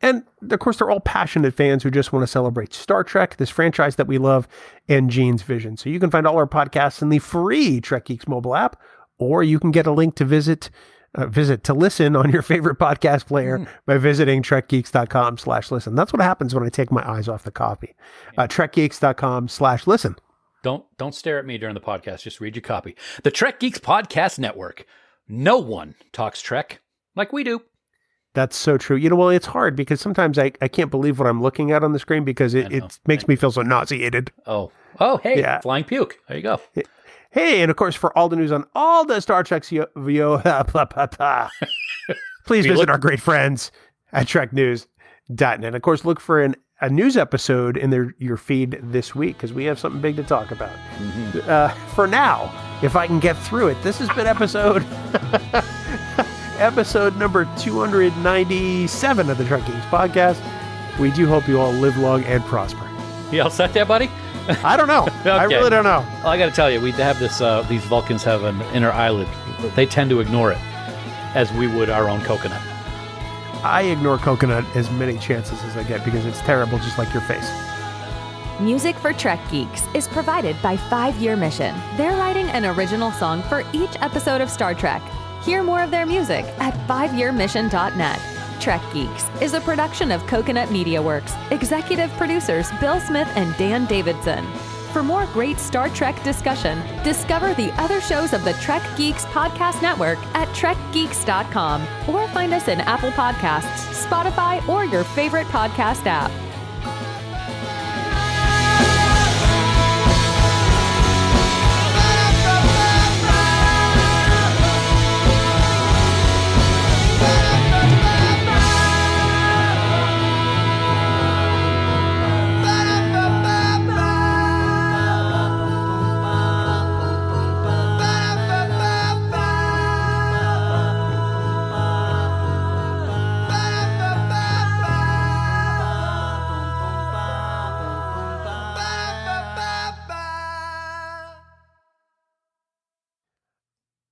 And of course, they're all passionate fans who just want to celebrate Star Trek, this franchise that we love, and Gene's vision. So you can find all our podcasts in the free Trek Geeks mobile app, or you can get a link to listen on your favorite podcast player by visiting trekgeeks.com/listen. That's what happens when I take my eyes off the copy. Trekgeeks.com/listen. Don't stare at me during the podcast. Just read your copy. The Trek Geeks Podcast Network. No one talks Trek like we do. That's so true. Well, it's hard because sometimes I can't believe what I'm looking at on the screen because it makes me feel so nauseated. Oh, hey, yeah. Flying puke. There you go. Hey, and of course, for all the news on all the Star Trek please visit our great friends at treknews.net. Of course, look for a news episode in your feed this week because we have something big to talk about. Mm-hmm. For now, if I can get through it, this has been episode number 297 of the Trek Geeks podcast. We do hope you all live long and prosper. You all set there, buddy? I don't know. Okay. I really don't know. Well, I got to tell you, we have this. These Vulcans have an inner eyelid. They tend to ignore it, as we would our own coconut. I ignore coconut as many chances as I get because it's terrible, just like your face. Music for Trek Geeks is provided by 5 Year Mission. They're writing an original song for each episode of Star Trek. Hear more of their music at 5yearmission.net. Trek Geeks is a production of Coconut Media Works. Executive producers Bill Smith and Dan Davidson. For more great Star Trek discussion, discover the other shows of the Trek Geeks Podcast Network at trekgeeks.com or find us in Apple Podcasts, Spotify, or your favorite podcast app.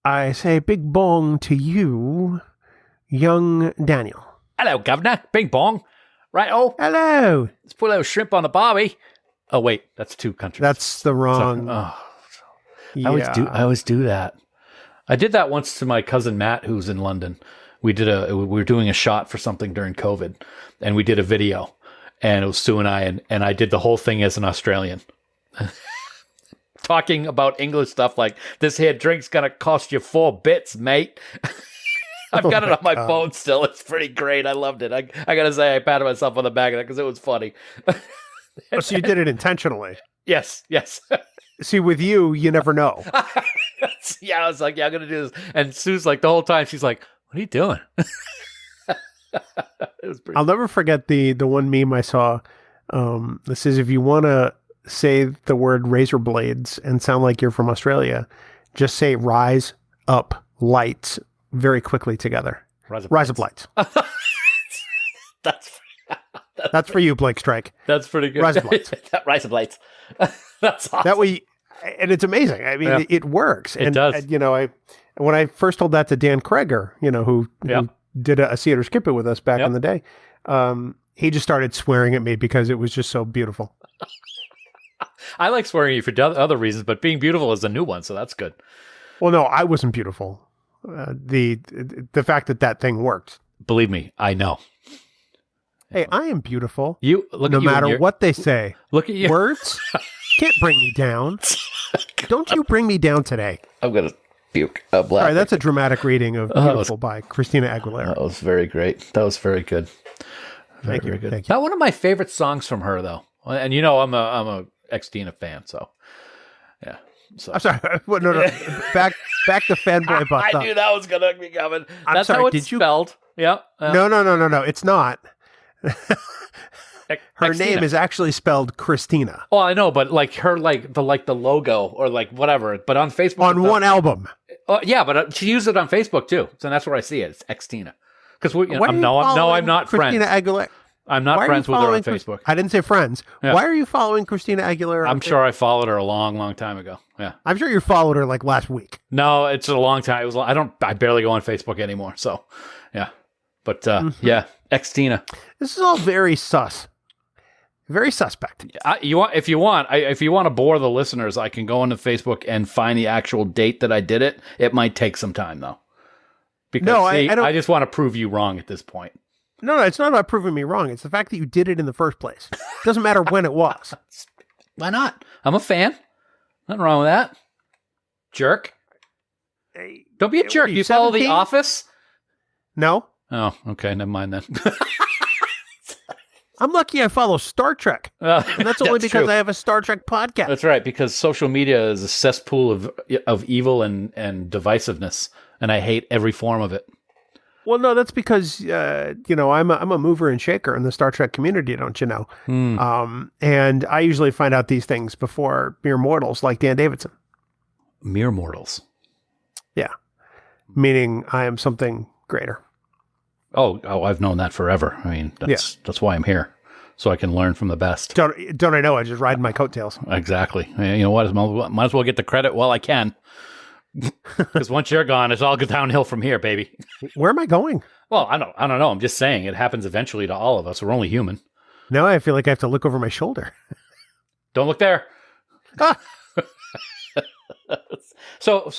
I say big bong to you, young Daniel. Hello, Governor. Bing bong. Right-o. Hello. Let's put a little shrimp on the barbie. Oh, wait. That's two countries. That's the wrong... I always do that. I did that once to my cousin Matt, who's in London. We were doing a shot for something during COVID, and we did a video. And it was Sue and I, and I did the whole thing as an Australian. Talking about English stuff like, this here drink's going to cost you 4 bits, mate. I've got it on my phone still. It's pretty great. I loved it. I got to say, I patted myself on the back of that because it was funny. So you did it intentionally? Yes. See, with you never know. Yeah, I was like, I'm going to do this. And Sue's like, the whole time, she's like, what are you doing? I'll never forget the one meme I saw. That says, if you want to say the word razor blades and sound like you're from Australia, just say rise up lights very quickly together. Rise up lights. That's for you, Blake Strike. That's pretty good. Rise up lights. Rise up lights. That's awesome. That way, and it's amazing. I mean, it works. It does. When I first told that to Dan Kreger, who did a See It or Skip It with us back in the day, he just started swearing at me because it was just so beautiful. I like swearing at you for other reasons, but being beautiful is a new one, so that's good. Well, no, I wasn't beautiful. The fact that thing worked. Believe me, I know. Hey, I am beautiful. You look no at you matter what they say. Look at you. Words can't bring me down. Don't you bring me down today. I'm gonna puke. All right, that's a dramatic reading of "Beautiful" by Christina Aguilera. That was very great. That was very good. Thank you. Thank you. Not one of my favorite songs from her, though. And you know, I'm a ex-Tina fan, so yeah. So. I'm sorry. No. Back to fanboy butt. I knew that was gonna be coming. That's sorry, how it's spelled. Yeah. No. It's not. Her Xtina. name is actually spelled Christina. Oh, I know, but like her, like the logo or like whatever. But on Facebook, on one album. Yeah, but she used it on Facebook too, so that's where I see it. It's Xtina. Because I'm not Christina friends. Aguilera. I'm not friends with her on Facebook. I didn't say friends. Yeah. Why are you following Christina Aguilera? I'm sure I followed her a long, long time ago. Yeah, I'm sure you followed her like last week. No, it's a long time. I barely go on Facebook anymore. So, yeah, but yeah, Xtina. This is all very sus. Very suspect. If you want to bore the listeners, I can go onto Facebook and find the actual date that I did it. It might take some time though. Because I don't. I just want to prove you wrong at this point. No, it's not about proving me wrong. It's the fact that you did it in the first place. It doesn't matter when it was. Why not? I'm a fan. Nothing wrong with that. Jerk. Hey, don't be a jerk. You follow The Office? No. Oh, okay. Never mind then. I'm lucky I follow Star Trek. And that's only because true. I have a Star Trek podcast. That's right, because social media is a cesspool of evil and divisiveness, and I hate every form of it. Well, no, that's because, I'm a mover and shaker in the Star Trek community, don't you know? And I usually find out these things before mere mortals like Dan Davidson. Mere mortals? Yeah. Meaning I am something greater. Oh, I've known that forever. I mean, that's why I'm here, so I can learn from the best. Don't I know? I just ride my coattails. Exactly. You know what? Might as well get the credit while I can. Because once you're gone, it's all downhill from here, baby. Where am I going? Well, I don't know. I'm just saying it happens eventually to all of us. We're only human. Now I feel like I have to look over my shoulder. Don't look there. So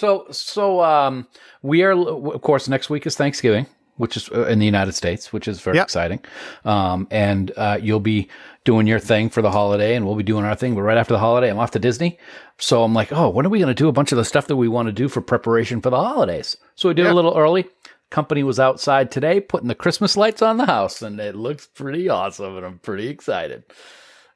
we are, of course, next week is Thanksgiving, which is in the United States, which is very exciting. And you'll be doing your thing for the holiday, and we'll be doing our thing. But right after the holiday, I'm off to Disney. So I'm like, when are we going to do a bunch of the stuff that we want to do for preparation for the holidays? So we did a little early. Company was outside today putting the Christmas lights on the house, and it looks pretty awesome, and I'm pretty excited.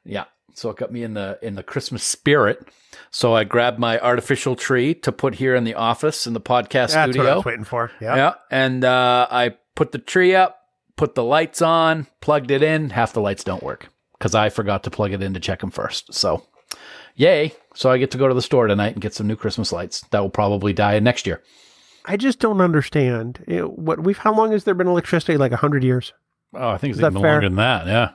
Yeah. So it got me in the Christmas spirit. So I grabbed my artificial tree to put here in the office in the podcast studio. That's what I was waiting for. Yeah. And I put the tree up, put the lights on, plugged it in. Half the lights don't work because I forgot to plug it in to check them first. So yay. So I get to go to the store tonight and get some new Christmas lights. That will probably die next year. I just don't understand. How long has there been electricity? Like 100 years? Oh, I think it's even longer than that. Yeah.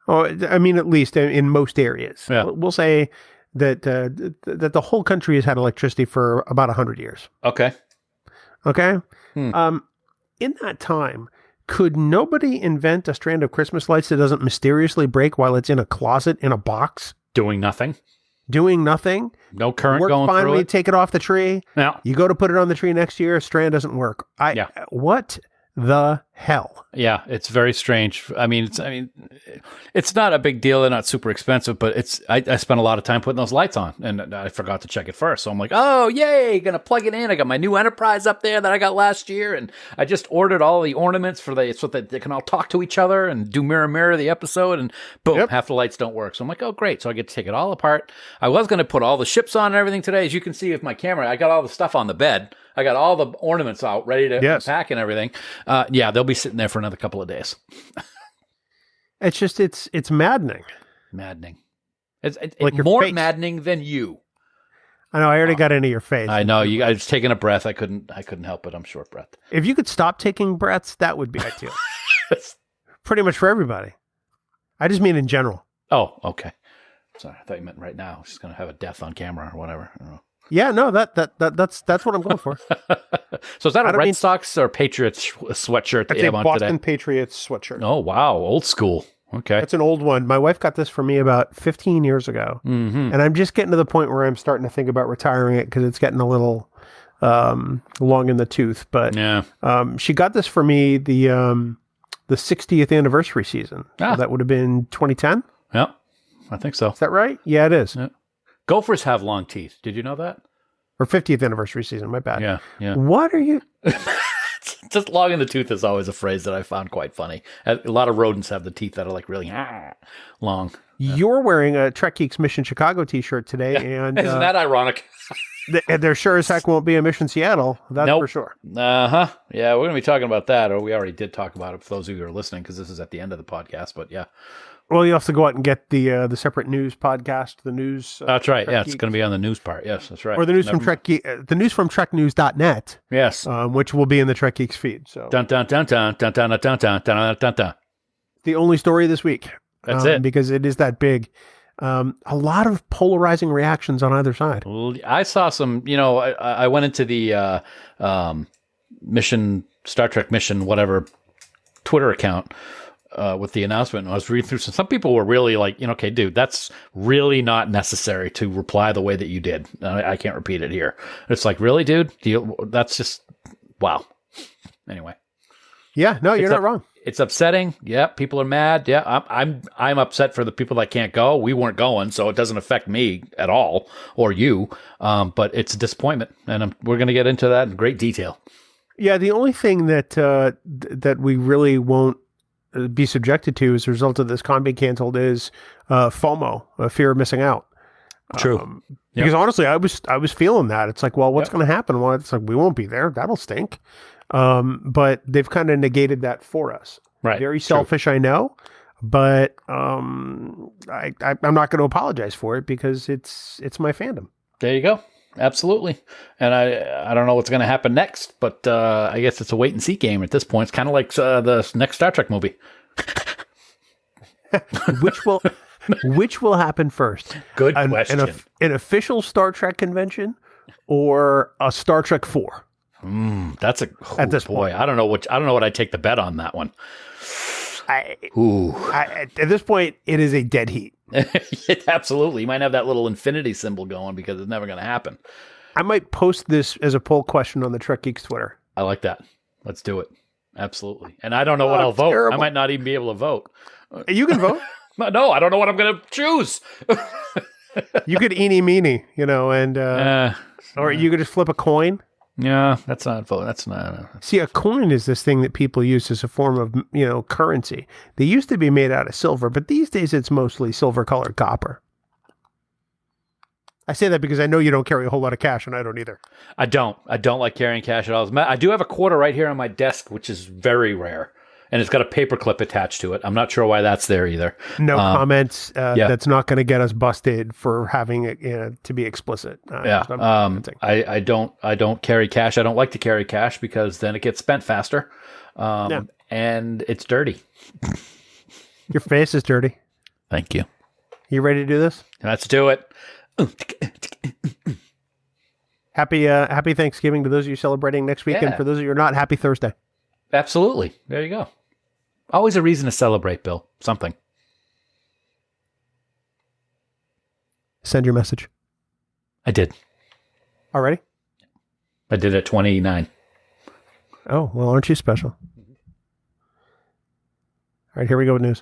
Oh, I mean, at least in most areas. Yeah. We'll say that the whole country has had electricity for about 100 years. Okay. In that time, could nobody invent a strand of Christmas lights that doesn't mysteriously break while it's in a closet in a box? Doing nothing. No current work going fine through when it. you take it off the tree. Yeah. You go to put it on the tree next year, a strand doesn't work. What the hell? Yeah, it's very strange. I mean, it's not a big deal. They're not super expensive, but I spent a lot of time putting those lights on, and I forgot to check it first. So I'm like, oh, yay, gonna plug it in. I got my new Enterprise up there that I got last year, and I just ordered all the ornaments so that they can all talk to each other and do mirror the episode, and boom, half the lights don't work. So I'm like, oh, great. So I get to take it all apart. I was gonna put all the ships on and everything today. As you can see with my camera, I got all the stuff on the bed. I got all the ornaments out, ready to pack and everything. They'll be sitting there for another couple of days. It's just, it's maddening. It's like more face. Maddening than you. I know. I already got into your face. I know. I was taking a breath. I couldn't help it. I'm short breath. If you could stop taking breaths, that would be ideal. Pretty much for everybody. I just mean in general. Oh, okay. Sorry. I thought you meant right now. I was just going to have a death on camera or whatever. I don't know. Yeah, no, that's what I'm going for. So is that a Red Sox or Patriots sweatshirt that you have on today? Boston Patriots sweatshirt. Oh, wow. Old school. Okay. It's an old one. My wife got this for me about 15 years ago. Mm-hmm. And I'm just getting to the point where I'm starting to think about retiring it because it's getting a little long in the tooth. But Yeah. she got this for me the 60th anniversary season. Ah. So that would have been 2010. Yeah. I think so. Is that right? Yeah, it is. Yeah. Gophers have long teeth. Did you know that? Or 50th anniversary season. My bad. Yeah. Yeah. What are you? Just long in the tooth is always a phrase that I found quite funny. A lot of rodents have the teeth that are like really long. You're wearing a Trek Geeks Mission Chicago t-shirt today. And Isn't that ironic? there sure as heck won't be a Mission Seattle. That's Nope. for sure. Uh-huh. Yeah, we're going to be talking about that, or we already did talk about it for those of you who are listening, because this is at the end of the podcast, but yeah. Well, you have to go out and get the separate news podcast, the news. That's right. Trek Yeah, it's Geeks. going to be on the news part. Yes, that's right. Or the news from the news from TrekNews.net, Yes. which will be in the Trek Geeks feed. So Dun dun dun dun dun dun dun dun dun dun dun. the only story this week. That's it. Because it is that big. A lot of polarizing reactions on either side. Well, I saw some, I went into the Star Trek mission, whatever, Twitter account with the announcement. And I was reading through some people were really like, okay, dude, that's really not necessary to reply the way that you did. I can't repeat it here. It's like, really, dude? That's just, wow. Anyway. Yeah, no, you're not wrong. It's upsetting. Yeah, people are mad. Yeah, I'm upset for the people that can't go. We weren't going, so it doesn't affect me at all or you. But it's a disappointment, and we're going to get into that in great detail. Yeah, the only thing that that we really won't be subjected to as a result of this con being canceled is FOMO, a fear of missing out. True. Because honestly, I was feeling that. It's like, well, what's going to happen? Well, it's like we won't be there. That'll stink. But they've kind of negated that for us. Right. Very selfish, I know, but I'm not going to apologize for it because it's my fandom. There you go. Absolutely. And I don't know what's going to happen next, but I guess it's a wait and see game at this point. It's kind of like the next Star Trek movie. Which will happen first? Good question. An official Star Trek convention or a Star Trek 4? That's at this point. I don't know what I'd take the bet on that one. At this point, it is a dead heat. Absolutely. You might have that little infinity symbol going because it's never going to happen. I might post this as a poll question on the Trek Geeks Twitter. I like that. Let's do it. Absolutely. And I don't know what I'll vote. Terrible. I might not even be able to vote. You can vote. No, I don't know what I'm going to choose. You could eeny meeny, and or you could just flip a coin. Yeah, that's not vote. That's not. See, a coin is this thing that people use as a form of, currency. They used to be made out of silver, but these days it's mostly silver-colored copper. I say that because I know you don't carry a whole lot of cash, and I don't either. I don't like carrying cash at all. I do have a quarter right here on my desk, which is very rare. And it's got a paper clip attached to it. I'm not sure why that's there either. No comments. Yeah. That's not going to get us busted for having it to be explicit. Yeah. I don't carry cash. I don't like to carry cash because then it gets spent faster. And it's dirty. Your face is dirty. Thank you. You ready to do this? Let's do it. Happy Thanksgiving to those of you celebrating next week. And for those of you who are not, happy Thursday. Absolutely. There you go. Always a reason to celebrate, Bill. Something. Send your message. I did. Already? I did at 29. Oh, well, aren't you special? All right, here we go with news.